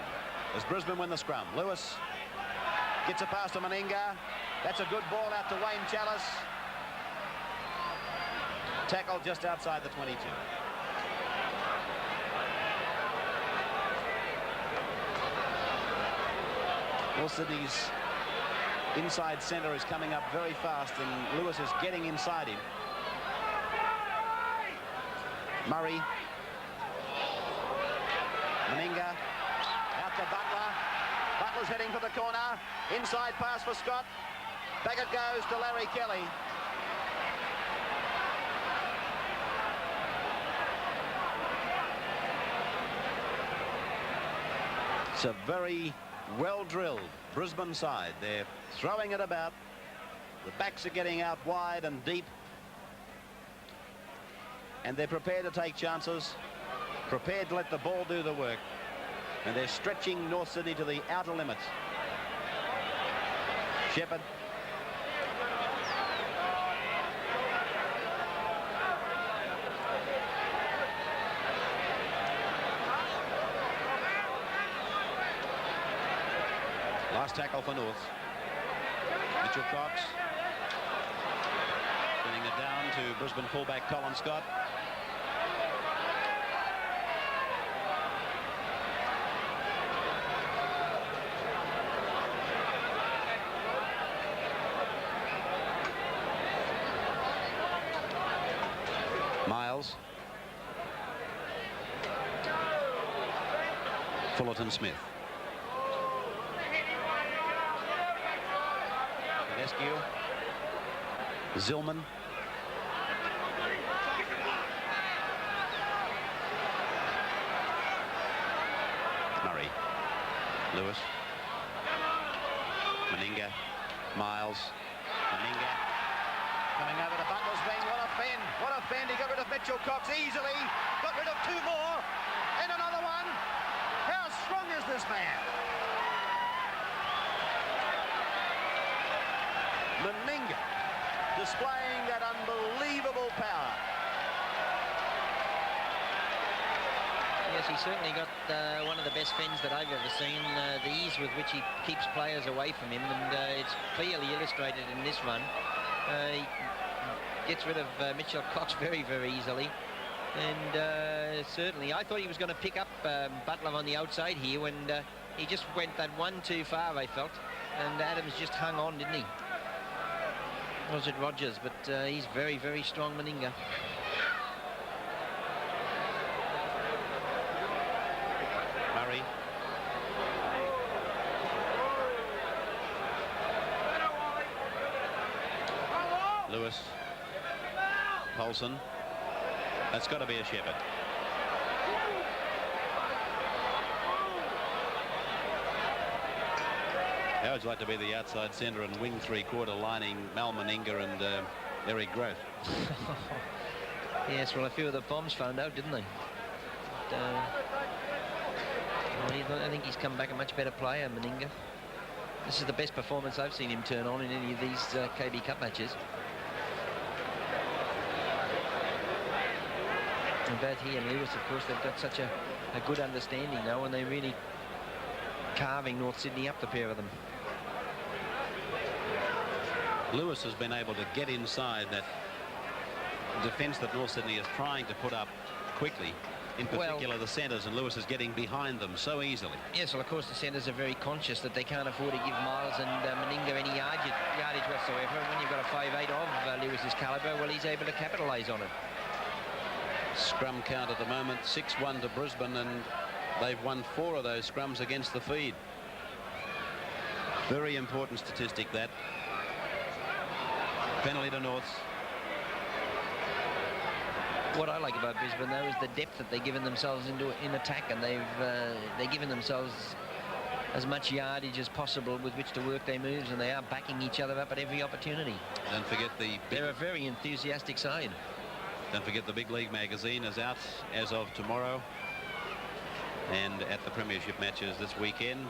As Brisbane win the scrum, Lewis gets a pass to Meninga. That's a good ball out to Wayne Chalice. Tackle just outside the 22. North Sydney's inside centre is coming up very fast, and Lewis is getting inside him. Murray. Meninga. Out to Butler. Butler's heading for the corner. Inside pass for Scott. Back it goes to Larry Kelly. It's a very well-drilled Brisbane side. They're throwing it about. The backs are getting out wide and deep. And they're prepared to take chances, prepared to let the ball do the work. And they're stretching North Sydney to the outer limits. Shepherd. Last tackle for North. Mitchell Cox. Sending it down to Brisbane fullback Colin Scott. Miles. Fullerton Smith. Conescu. Zillman. Murray. Lewis. Meninga. Miles. Meninga. Coming over to Butler's wing. What a fend. What a fend. He got rid of Mitchell Cox easily. Got rid of 2 more. And another one. How strong is this man? Meninga displaying that unbelievable power. Yes, he's certainly got one of the best fends that I've ever seen. The ease with which he keeps players away from him, and it's clearly illustrated in this run. He gets rid of Mitchell Cox very, very easily. And certainly, I thought he was going to pick up Butler on the outside here, and he just went that one too far, I felt. And Adams just hung on, didn't he? Was it Rogers? But he's very, very strong, Meninga. Murray. Lewis. Paulson. That's got to be a Shepherd. How would you like to be the outside centre and wing three-quarter lining Mal Meninga and Eric Groth? Yes, well, a few of the bombs found out, didn't they? But, I think he's come back a much better player, Meninga. This is the best performance I've seen him turn on in any of these KB Cup matches. And both he and Lewis, of course, they've got such a good understanding now, and they're really carving North Sydney up, the pair of them. Lewis has been able to get inside that defence that North Sydney is trying to put up quickly. In particular, the centres, and Lewis is getting behind them so easily. Yes, well, of course, the centres are very conscious that they can't afford to give Miles and Meninga any yardage whatsoever. And when you've got a 5'8" of Lewis's calibre, well, he's able to capitalise on it. Scrum count at the moment, 6-1 to Brisbane, and they've won 4 of those scrums against the feed. Very important statistic, that. Penalty to Norths. What I like about Brisbane, though, is the depth that they've given themselves in attack, and they've given themselves as much yardage as possible with which to work their moves, and they are backing each other up at every opportunity. Don't forget they're a very enthusiastic side. Don't forget the Big League magazine is out as of tomorrow, and at the premiership matches this weekend.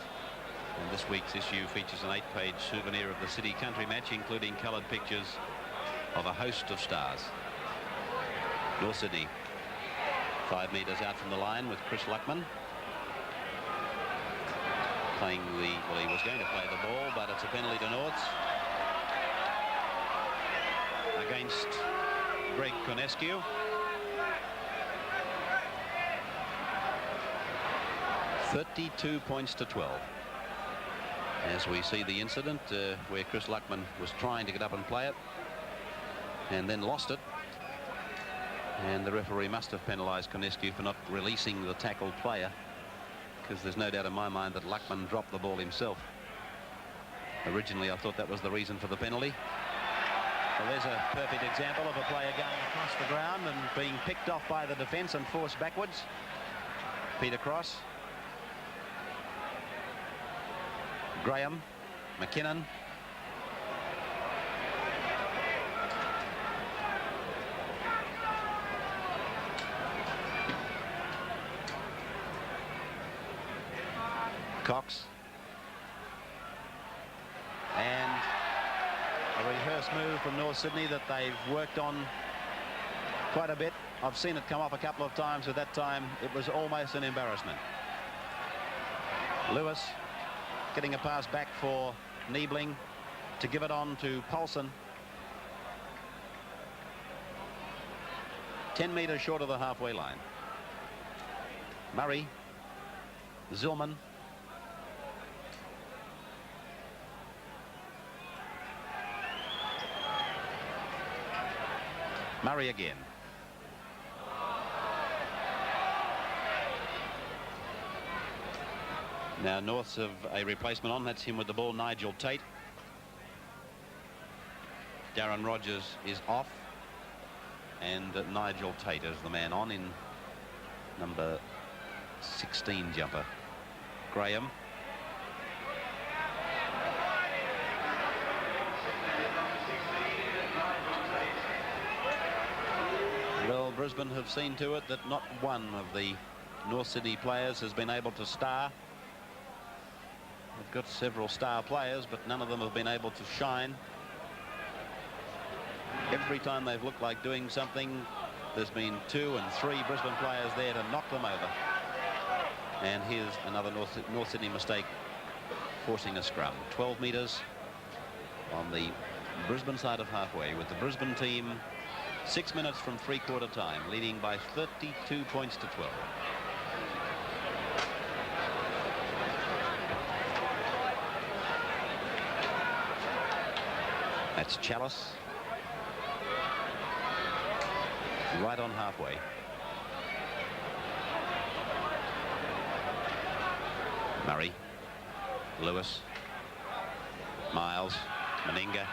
And this week's issue features an 8-page souvenir of the City Country match, including coloured pictures of a host of stars. North Sydney 5 metres out from the line with Chris Luckman playing well, he was going to play the ball, but it's a penalty to Norths against Greg Conescu. $32 points to 12. As we see the incident where Chris Luckman was trying to get up and play it and then lost it. And the referee must have penalised Conescu for not releasing the tackled player, because there's no doubt in my mind that Luckman dropped the ball himself. Originally, I thought that was the reason for the penalty. Well, there's a perfect example of a player going across the ground and being picked off by the defence and forced backwards. Peter Cross. Graham. McKinnon. Cox. And a rehearsed move from North Sydney that they've worked on quite a bit. I've seen it come off a couple of times. At that time, it was almost an embarrassment. Lewis getting a pass back for Niebling to give it on to Paulson. 10 metres short of the halfway line. Murray. Zillman. Murray again. Now Norths have a replacement on. That's him with the ball, Nigel Tate. Darren Rogers is off, and Nigel Tate is the man on in number 16 jumper. Graham. Well, Brisbane have seen to it that not one of the North Sydney players has been able to star. They've got several star players, but none of them have been able to shine. Every time they've looked like doing something, there's been 2 and 3 Brisbane players there to knock them over. And here's another North Sydney mistake, forcing a scrum. 12 metres on the Brisbane side of halfway, with the Brisbane team 6 minutes from three-quarter time, leading by 32 points to 12. That's Chalice. Right on halfway. Murray, Lewis, Miles, Meninga.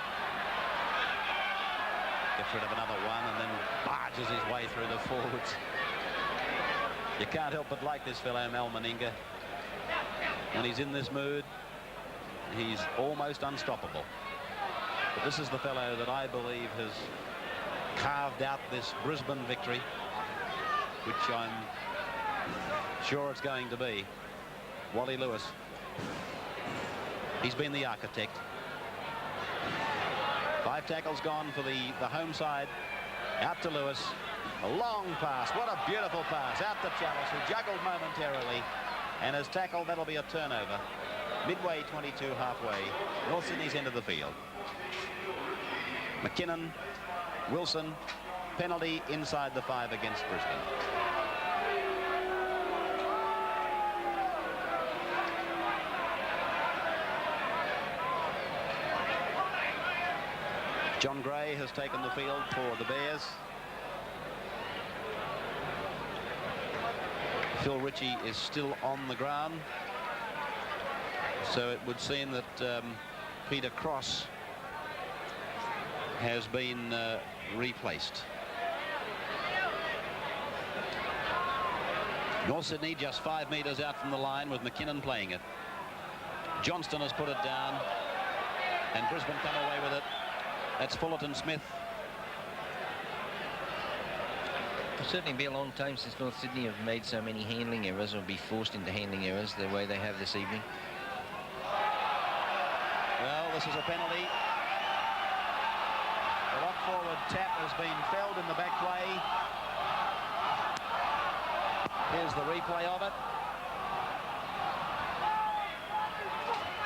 Gets rid of another one and then barges his way through the forwards. You can't help but like this fellow, Mal Meninga. When he's in this mood, he's almost unstoppable. But this is the fellow that I believe has carved out this Brisbane victory, which I'm sure it's going to be. Wally Lewis. He's been the architect. 5 tackles gone for the home side. Out to Lewis. A long pass. What a beautiful pass. Out to Chalice, who juggled momentarily and has tackled. That'll be a turnover. Midway 22 halfway. North Sydney's end of the field. McKinnon, Wilson, penalty inside the 5 against Brisbane. John Gray has taken the field for the Bears. Phil Ritchie is still on the ground. So it would seem that Peter Cross has been replaced. North Sydney just 5 metres out from the line with McKinnon playing it. Johnston has put it down and Brisbane come away with it. That's Fullerton Smith. It'll certainly be a long time since North Sydney have made so many handling errors or be forced into handling errors the way they have this evening. Well, this is a penalty. The lock forward tap has been felled in the back play. Here's the replay of it.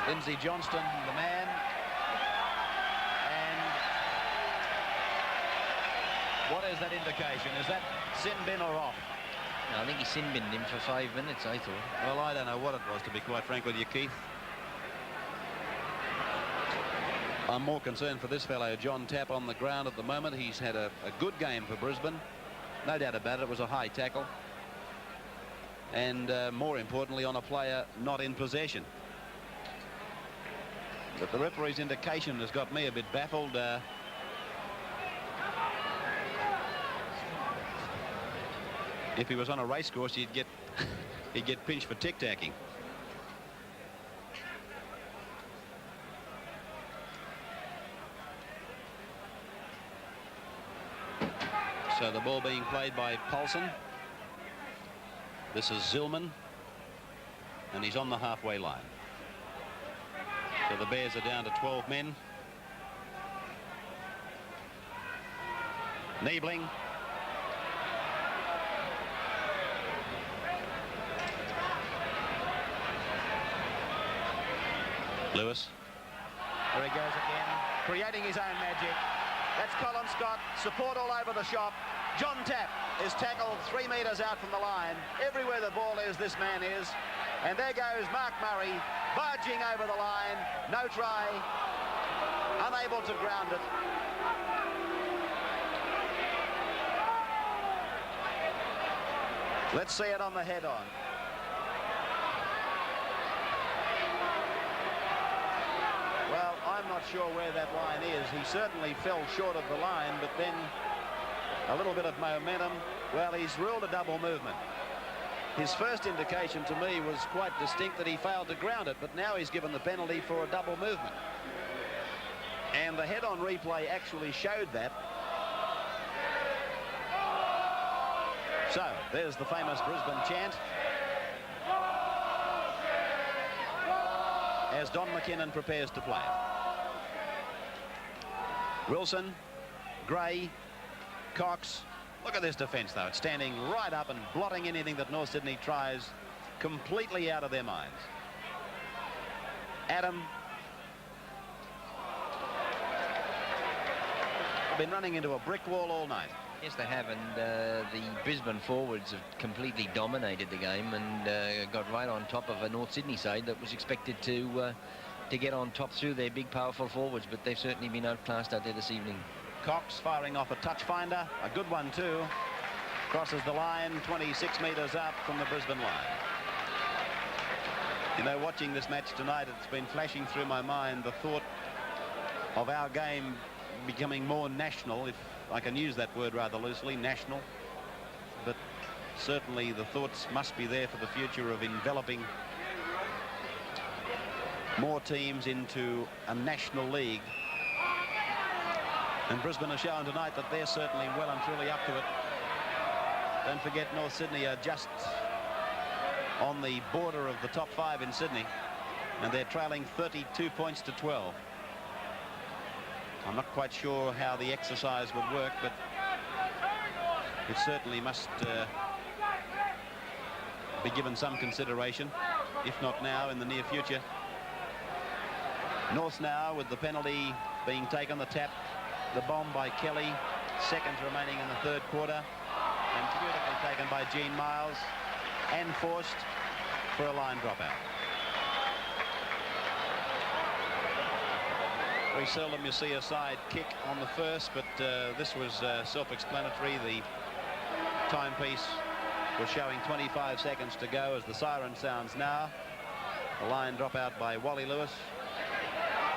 Lindsay Johnston, the man. And what is that indication? Is that sin bin or off? No, I think he sin binned him for 5 minutes, I thought. Well, I don't know what it was, to be quite frank with you, Keith. I'm more concerned for this fellow, John Tapp, on the ground at the moment. He's had a good game for Brisbane. No doubt about it. It was a high tackle. And more importantly, on a player not in possession. But the referee's indication has got me a bit baffled. If he was on a race course, he'd get pinched for tic-tacking. So the ball being played by Paulson. This is Zillman, and he's on the halfway line. So the Bears are down to 12 men. Niebling. Lewis. There he goes again, creating his own magic. That's Colin Scott, support all over the shop. John Tapp is tackled 3 metres out from the line. Everywhere the ball is, this man is. And there goes Mark Murray, barging over the line. No try, unable to ground it. Let's see it on the head-on. Well, I'm not sure where that line is. He certainly fell short of the line, but then a little bit of momentum. Well, he's ruled a double movement. His first indication to me was quite distinct that he failed to ground it, but now he's given the penalty for a double movement. And the head-on replay actually showed that. So, there's the famous Brisbane chant. As Don McKinnon prepares to play it. Wilson, Gray, Cox. Look at this defence, though. It's standing right up and blotting anything that North Sydney tries completely out of their minds. Adam. Been running into a brick wall all night. Yes, they have, and the Brisbane forwards have completely dominated the game and got right on top of a North Sydney side that was expected to get on top through their big, powerful forwards, but they've certainly been outclassed out there this evening. Cox firing off a touch finder, a good one too. Crosses the line, 26 metres up from the Brisbane line. You know, watching this match tonight, it's been flashing through my mind the thought of our game becoming more national, if I can use that word rather loosely, national. But certainly the thoughts must be there for the future of enveloping more teams into a national league. And Brisbane have shown tonight that they're certainly well and truly up to it. Don't forget, North Sydney are just on the border of the top 5 in Sydney, and they're trailing 32 points to 12. I'm not quite sure how the exercise would work, but it certainly must be given some consideration, if not now, in the near future. North now with the penalty being taken, the tap, the bomb by Kelly, seconds remaining in the third quarter, and beautifully taken by Gene Miles and forced for a line dropout. Very seldom you see a side kick on the first, but this was self-explanatory. The timepiece was showing 25 seconds to go as the siren sounds now. A line dropout by Wally Lewis.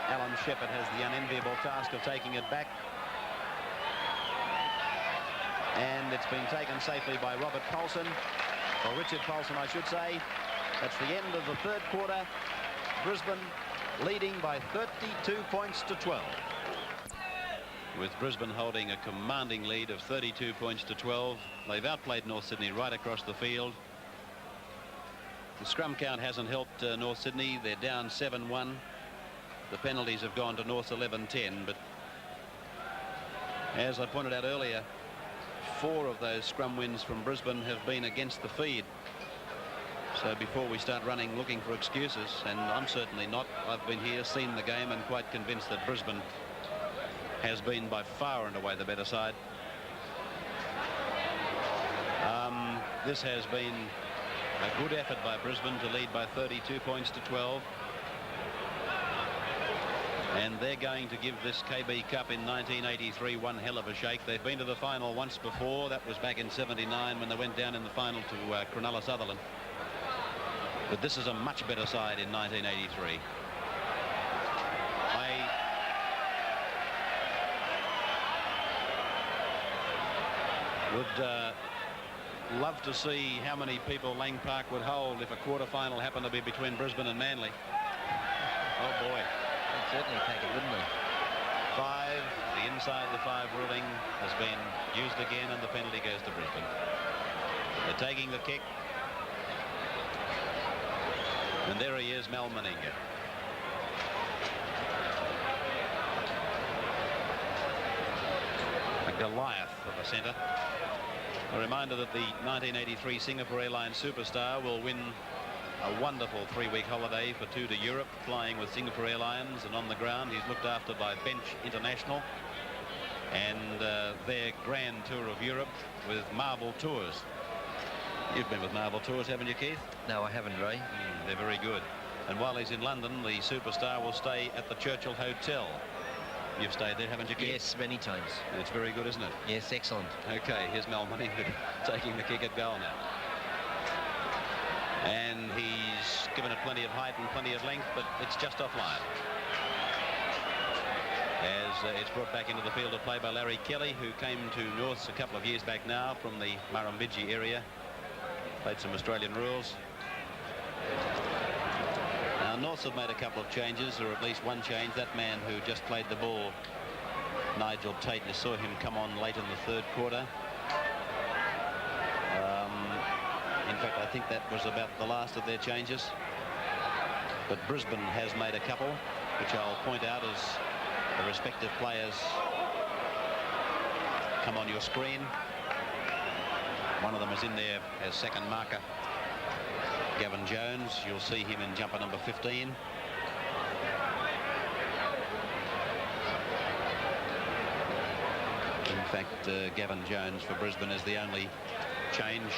Alan Shepherd has the unenviable task of taking it back. And it's been taken safely by Robert Paulson, or Richard Paulson, I should say. That's the end of the third quarter. Brisbane leading by 32 points to 12. With Brisbane holding a commanding lead of 32 points to 12. They've outplayed North Sydney right across the field. The scrum count hasn't helped North Sydney. They're down 7-1. The penalties have gone to North's 11-10, but as I pointed out earlier, 4 of those scrum wins from Brisbane have been against the feed. So before we start running looking for excuses, and I'm certainly not, I've been here, seen the game, and quite convinced that Brisbane has been by far and away the better side. This has been a good effort by Brisbane to lead by 32 points to 12. And they're going to give this KB Cup in 1983 one hell of a shake. They've been to the final once before. That was back in '79 when they went down in the final to Cronulla Sutherland. But this is a much better side in 1983. I would love to see how many people Lang Park would hold if a quarter-final happened to be between Brisbane and Manly. Oh boy. They'd certainly take it, wouldn't they? 5, the inside the 5 ruling has been used again, and the penalty goes to Brisbane. They're taking the kick. And there he is, Mal Meninga. A Goliath of a centre. A reminder that the 1983 Singapore Airlines superstar will win a wonderful 3-week holiday for 2 to Europe, flying with Singapore Airlines, and on the ground he's looked after by Bench International and their grand tour of Europe with Marvel Tours. You've been with Marvel Tours, haven't you, Keith? No, I haven't, Ray. They're very good. And while he's in London, the superstar will stay at the Churchill Hotel. You've stayed there, haven't you, Keith? Yes, many times. It's very good, isn't it? Yes, excellent. Okay, here's Mal Meninga taking the kick at goal now. And he's given it plenty of height and plenty of length, but it's just offline. As it's brought back into the field of play by Larry Kelly, who came to Norths a couple of years back now from the Murrumbidgee area. Played some Australian rules. Now, Norths have made a couple of changes, or at least one change. That man who just played the ball, Nigel Tate, you saw him come on late in the third quarter. In fact, I think that was about the last of their changes. But Brisbane has made a couple, which I'll point out as the respective players come on your screen. One of them is in there as second marker. Gavin Jones, you'll see him in jumper number 15. In fact, Gavin Jones for Brisbane is the only change,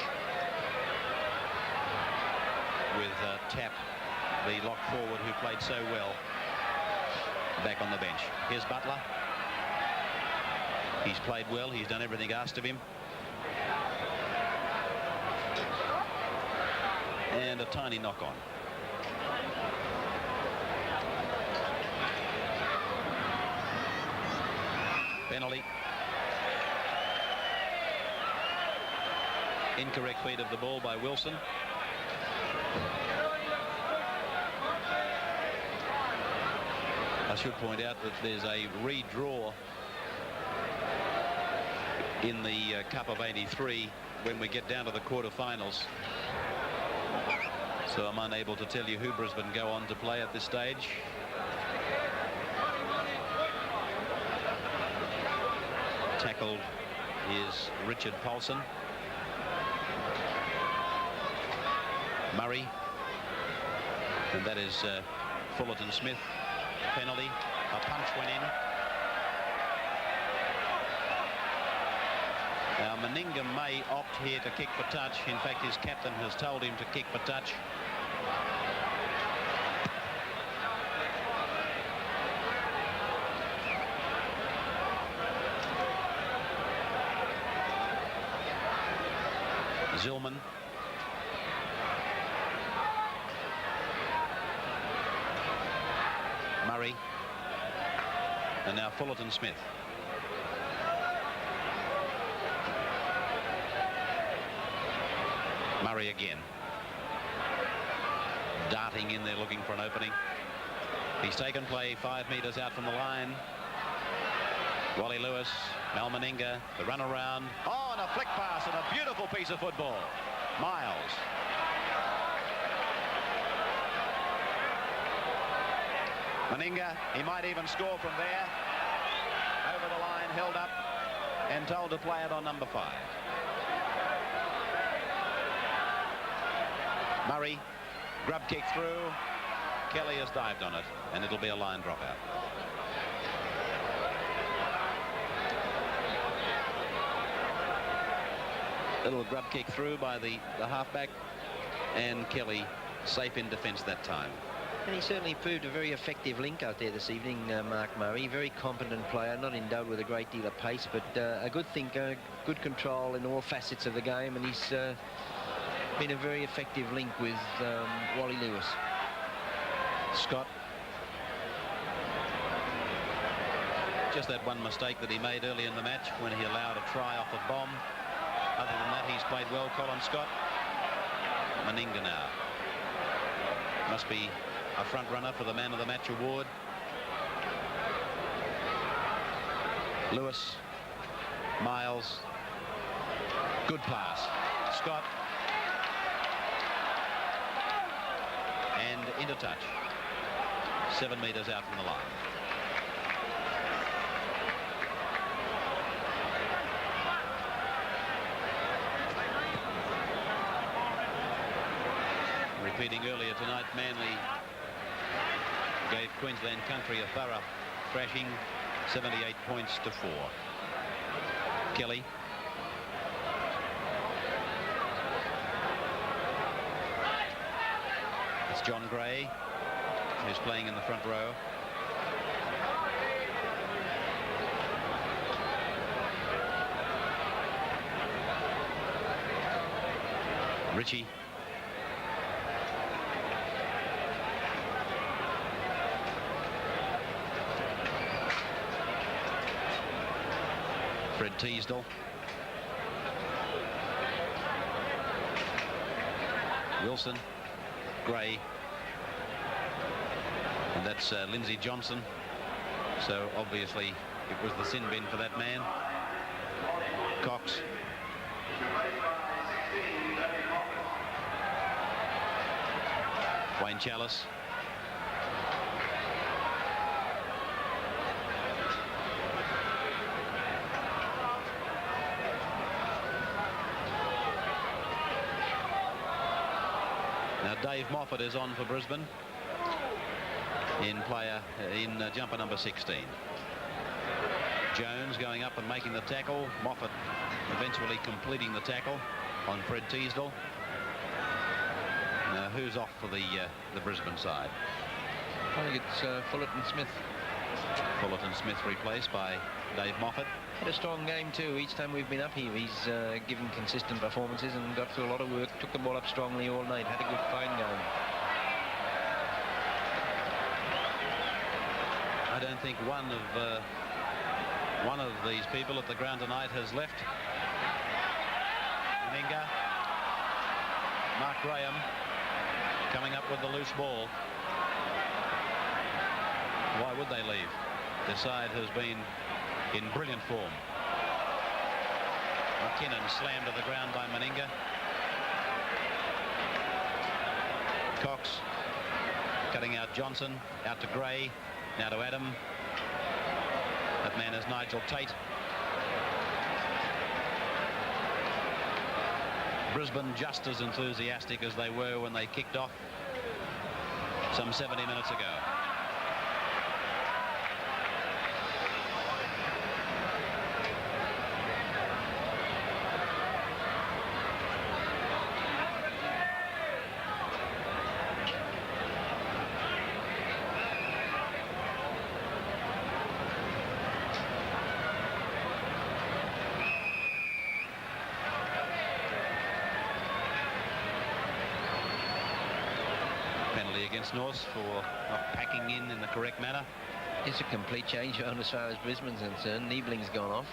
with Tapp, the lock forward who played so well, back on the bench. Here's Butler. He's played well. He's done everything asked of him. And a tiny knock on. Penalty. Incorrect feed of the ball by Wilson. I should point out that there's a redraw in the Cup of 83 when we get down to the quarterfinals. So I'm unable to tell you who Brisbane go on to play at this stage. Tackled is Richard Paulson. Murray. And that is Fullerton Smith. Penalty. A punch went in. Now Meninga may opt here to kick for touch. In fact, his captain has told him to kick for touch. Zillman. Murray. And now Fullerton Smith. Murray again. Darting in there looking for an opening. He's taken play 5 metres out from the line. Wally Lewis, Mal Meninga, the run around. Oh, and a flick pass and a beautiful piece of football. Miles. Meninga, he might even score from there. Over the line, held up and told to play it on number 5. Murray, grub kick through. Kelly has dived on it, and it'll be a line dropout. Little grub kick through by the halfback, and Kelly safe in defence that time. And he certainly proved a very effective link out there this evening, Mark Murray. Very competent player, not endowed with a great deal of pace, but a good thinker, good control in all facets of the game, and he's been a very effective link with Wally Lewis. Scott. Just that one mistake that he made early in the match when he allowed a try off a bomb. Other than that, he's played well, Colin Scott. Meninga now. Must be a front runner for the Man of the Match award. Lewis. Miles. Good pass. Scott. And into touch. 7 metres out from the line. Repeating earlier tonight, Manly gave Queensland Country a thorough thrashing, 78 points to 4. Kelly. It's John Gray, who's playing in the front row. Richie. Fred Teasdale. Wilson. Gray. And that's Lindsay Johnson. So obviously it was the sin bin for that man. Cox. Wayne Chalice. Now Dave Moffat is on for Brisbane in jumper number 16. Jones going up and making the tackle. Moffat eventually completing the tackle on Fred Teasdale. Now who's off for the Brisbane side? I think it's Fullerton Smith. Fullerton Smith replaced by Dave Moffat. Had a strong game too. Each time we've been up here, he's given consistent performances and got through a lot of work. Took the ball up strongly all night. Had a good fine game. I don't think one of these people at the ground tonight has left. Meninga. Mark Graham coming up with the loose ball. Why would they leave? Their side has been in brilliant form. McKinnon slammed to the ground by Meninga. Cox cutting out Johnson, out to Gray, now to Adam. That man is Nigel Tate. Brisbane just as enthusiastic as they were when they kicked off some 70 minutes ago. Against North for not packing in the correct manner. It's a complete change around as far as Brisbane's concerned. Niebling's gone off.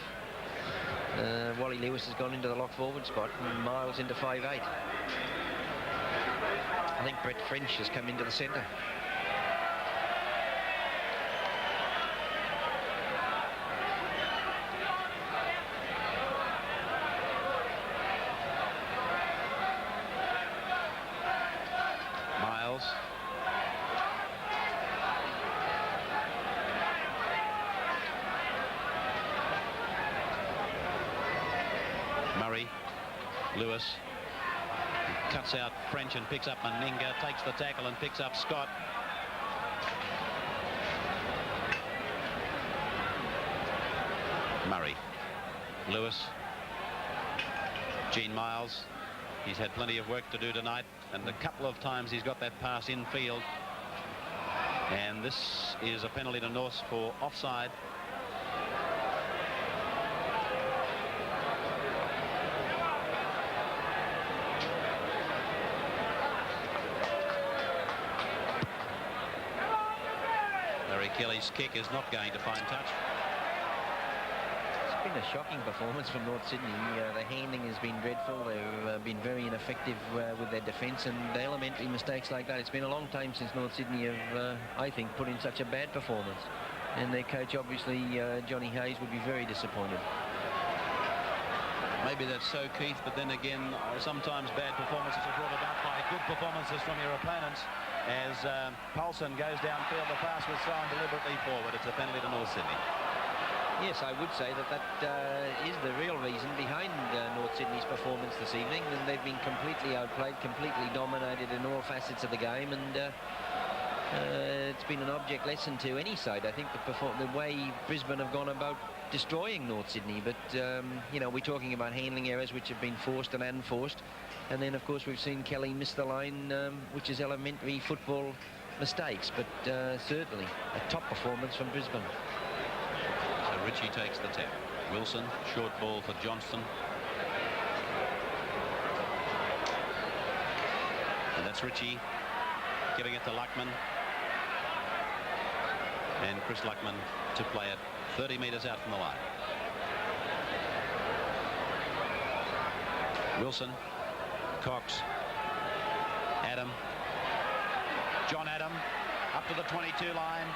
Wally Lewis has gone into the lock forward spot and Miles into 5'8". I think Brett French has come into the centre. Lewis cuts out French and picks up Meninga, takes the tackle and picks up Scott. Murray, Lewis, Gene Miles. He's had plenty of work to do tonight, and a couple of times he's got that pass in field. And this is a penalty to North for offside. Kelly's kick is not going to find touch. It's been a shocking performance from North Sydney. The handling has been dreadful. They've been very ineffective with their defence and the elementary mistakes like that. It's been a long time since North Sydney have, I think, put in such a bad performance. And their coach, obviously, Johnny Hayes, would be very disappointed. Maybe that's so, Keith, but then again, sometimes bad performances are brought about by good performances from your opponents. As Paulson goes downfield, the pass was thrown deliberately forward. It's a penalty to North Sydney. Yes, I would say that is the real reason behind North Sydney's performance this evening. And they've been completely outplayed, completely dominated in all facets of the game. And it's been an object lesson to any side. I think the way Brisbane have gone about destroying North Sydney. But, you know, we're talking about handling errors which have been forced and unforced. And then, of course, we've seen Kelly miss the line, which is elementary football mistakes. But certainly a top performance from Brisbane. So Ritchie takes the tap. Wilson, short ball for Johnston. And that's Ritchie giving it to Luckman. And Chris Luckman to play it 30 metres out from the line. Wilson. Cox, Adam, John Adam, up to the 22 line.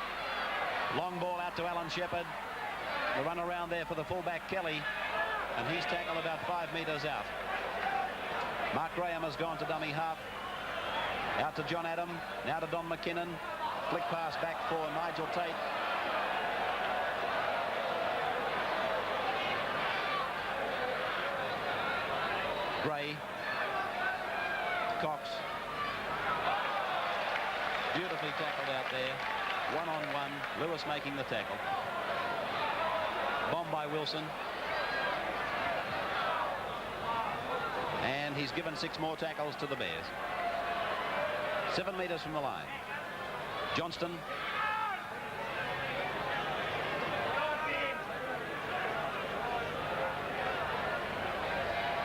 Long ball out to Alan Shepherd. The run around there for the fullback Kelly, and he's tackled about 5 metres out. Mark Graham has gone to dummy half. Out to John Adam, now to Don McKinnon. Flick pass back for Nigel Tate. Gray. Cox. Beautifully tackled out there. One-on-one. Lewis making the tackle. Bomb by Wilson. And he's given 6 more tackles to the Bears. 7 metres from the line. Johnston.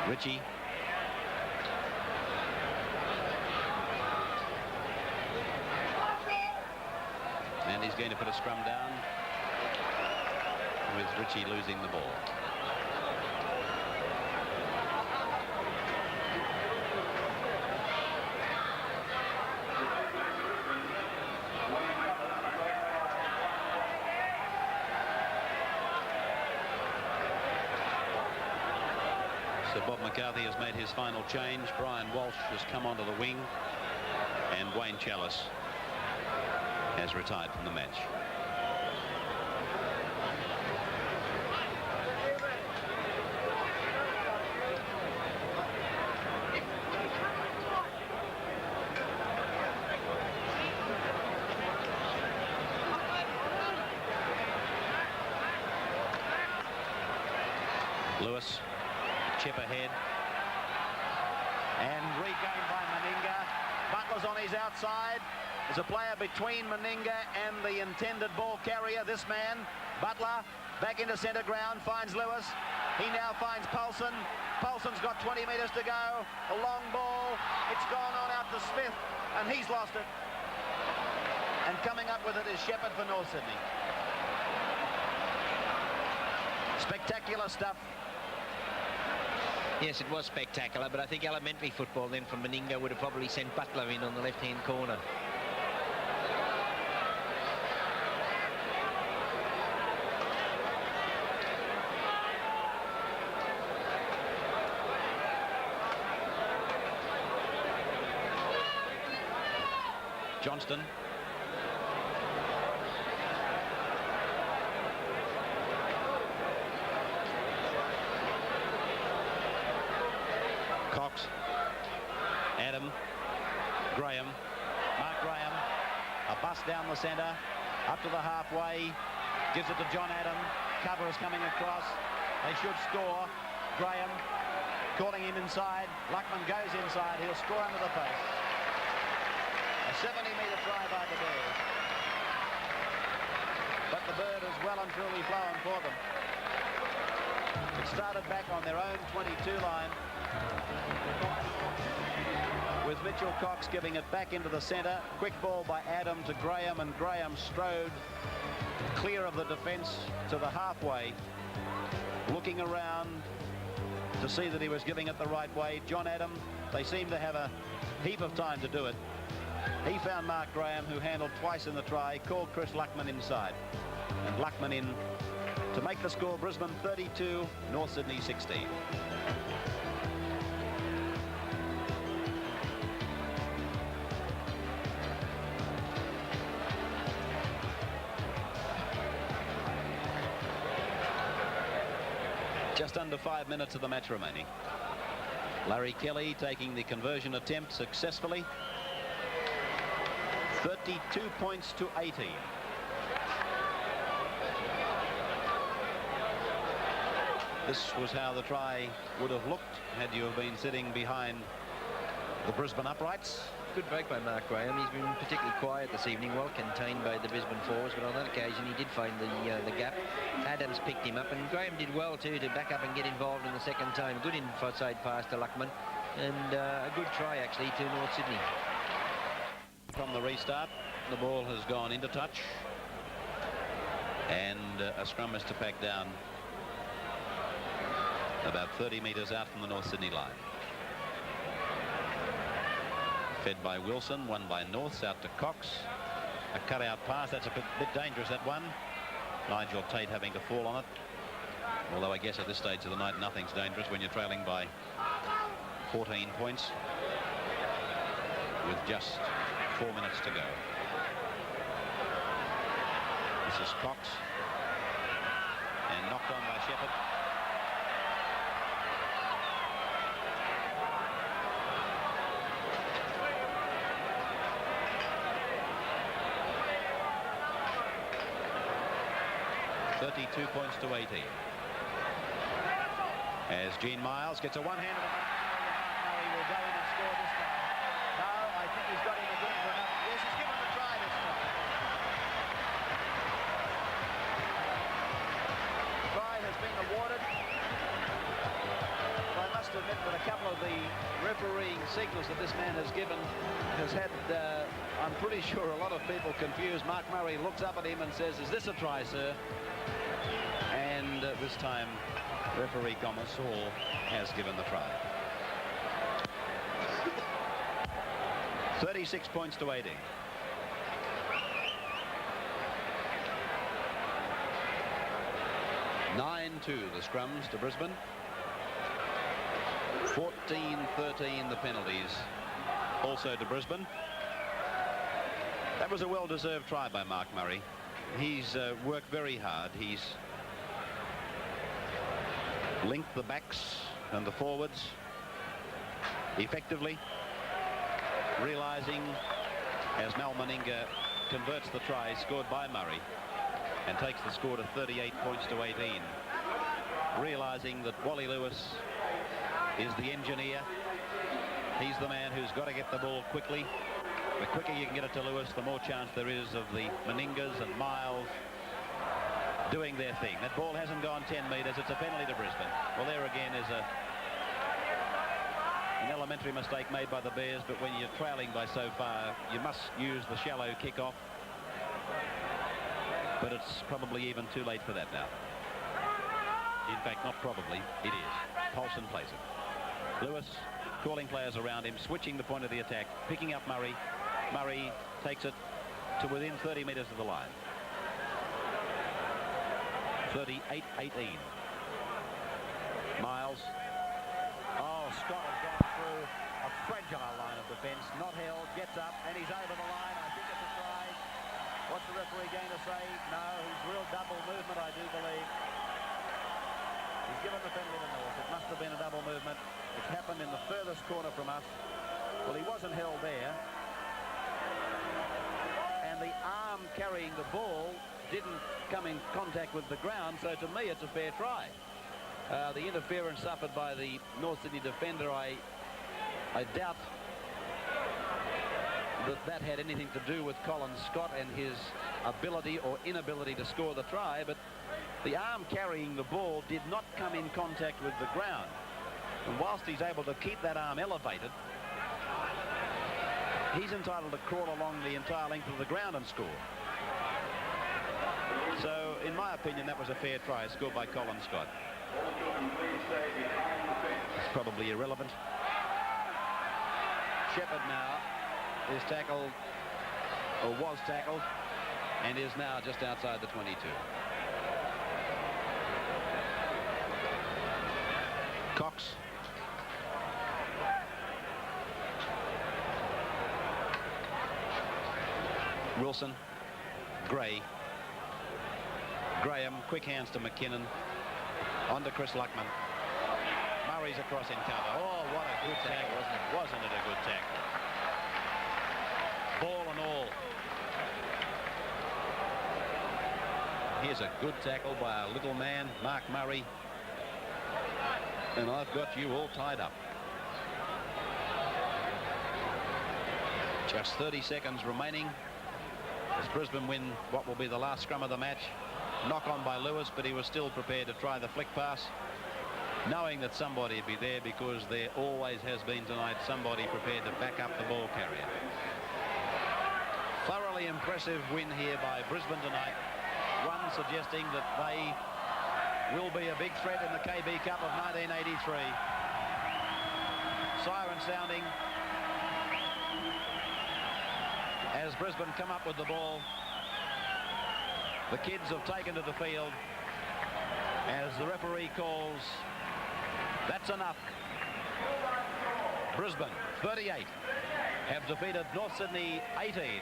Ritchie. And he's going to put a scrum down with Ritchie losing the ball. So Bob McCarthy has made his final change. Brian Walsh has come onto the wing, and Wayne Chalice has retired from the match. Lewis, chip ahead, and regained by Meninga. Butler's on his outside. There's a player between Meninga and the intended ball carrier. This man, Butler, back into centre ground, finds Lewis. He now finds Paulson. Paulson's got 20 metres to go. A long ball. It's gone on out to Smith, and he's lost it. And coming up with it is Shepherd for North Sydney. Spectacular stuff. Yes, it was spectacular, but I think elementary football then from Meninga would have probably sent Butler in on the left-hand corner. Johnston. Cox. Adam. Graham. Mark Graham. A bust down the centre. Up to the halfway. Gives it to John Adam. Cover is coming across. They should score. Graham calling him inside. Luckman goes inside. He'll score under the post. A 70-metre try by the Bears. But the bird has well and truly flown for them. It started back on their own 22 line, with Mitchell Cox giving it back into the centre. Quick ball by Adam to Graham, and Graham strode clear of the defence to the halfway, looking around to see that he was giving it the right way. John Adam, they seem to have a heap of time to do it. He found Mark Graham, who handled twice in the try, called Chris Luckman inside, and Luckman in to make the score. Brisbane 32, North Sydney 16. Just under 5 minutes of the match remaining. Larry Kelly taking the conversion attempt successfully. 32 points to 18. This was how the try would have looked had you have been sitting behind the Brisbane uprights. Good break by Mark Graham. He's been particularly quiet this evening, well contained by the Brisbane forwards, but on that occasion he did find the gap. Adams picked him up, and Graham did well too to back up and get involved in the second time. Good inside pass to Luckman, and a good try actually to North Sydney. From the restart, the ball has gone into touch, and a scrum is to pack down about 30 metres out from the North Sydney line. Fed by Wilson, won by Norths, out to Cox. A cut-out pass, that's a bit dangerous, that one. Nigel Tate having to fall on it. Although I guess at this stage of the night, nothing's dangerous when you're trailing by 14 points with just 4 minutes to go. This is Cox, and knocked on by Shepherd. 32 points to 18. As Gene Miles gets a one-hander to Mark Murray will go in and score this time. No, I think he's got him again for enough. Yes, he's given the try this time. Try has been awarded. I must admit that a couple of the refereeing signals that this man has given has had, I'm pretty sure, a lot of people confused. Mark Murray looks up at him and says, "Is this a try, sir?" And this time, referee Thomas Hall has given the try. 36 points to 18. (9-2) the scrums to Brisbane. 14-13 the penalties also to Brisbane. That was a well-deserved try by Mark Murray. He's worked very hard. He's linked the backs and the forwards effectively, realizing as Mal Meninga converts the try scored by Murray and takes the score to 38 points to 18, realizing that Wally Lewis is the engineer. He's the man who's got to get the ball quickly. The quicker you can get it to Lewis, the more chance there is of the Meningas and Miles doing their thing. That ball hasn't gone 10 metres. It's a penalty to Brisbane. Well, there again is an elementary mistake made by the Bears, but when you're trailing by so far, you must use the shallow kick-off. But it's probably even too late for that now. In fact, not probably, it is. Paulson plays it. Lewis calling players around him, switching the point of the attack, picking up Murray. Murray takes it to within 30 metres of the line. 38-18. Miles. Oh, Scott has gone through a fragile line of defence. Not held, gets up, and he's over the line. I think it's a try. What's the referee going to say? No, he's real double movement, I do believe. He's given the penalty to North. It must have been a double movement. It's happened in the furthest corner from us. Well, he wasn't held there. And the arm carrying the ball didn't come in contact with the ground, so to me it's a fair try. The interference suffered by the North Sydney defender, I doubt that had anything to do with Colin Scott and his ability or inability to score the try, but the arm carrying the ball did not come in contact with the ground. And whilst he's able to keep that arm elevated, he's entitled to crawl along the entire length of the ground and score. So, in my opinion, that was a fair try, scored by Colin Scott. It's probably irrelevant. Shepherd now is tackled, or was tackled, and is now just outside the 22. Cox. Wilson. Gray. Graham, quick hands to McKinnon. On to Chris Luckman. Murray's across in cover. Oh, what a good tackle, wasn't it? Wasn't it a good tackle? Ball and all. Here's a good tackle by a little man, Mark Murray. And I've got you all tied up. Just 30 seconds remaining as Brisbane win what will be the last scrum of the match. Knock on by Lewis, but he was still prepared to try the flick pass, knowing that somebody would be there, because there always has been tonight somebody prepared to back up the ball carrier. Thoroughly impressive win here by Brisbane tonight. One suggesting that they will be a big threat in the KB Cup of 1983. Siren sounding as Brisbane come up with the ball. The kids have taken to the field as the referee calls, that's enough. Brisbane 38 have defeated North Sydney 18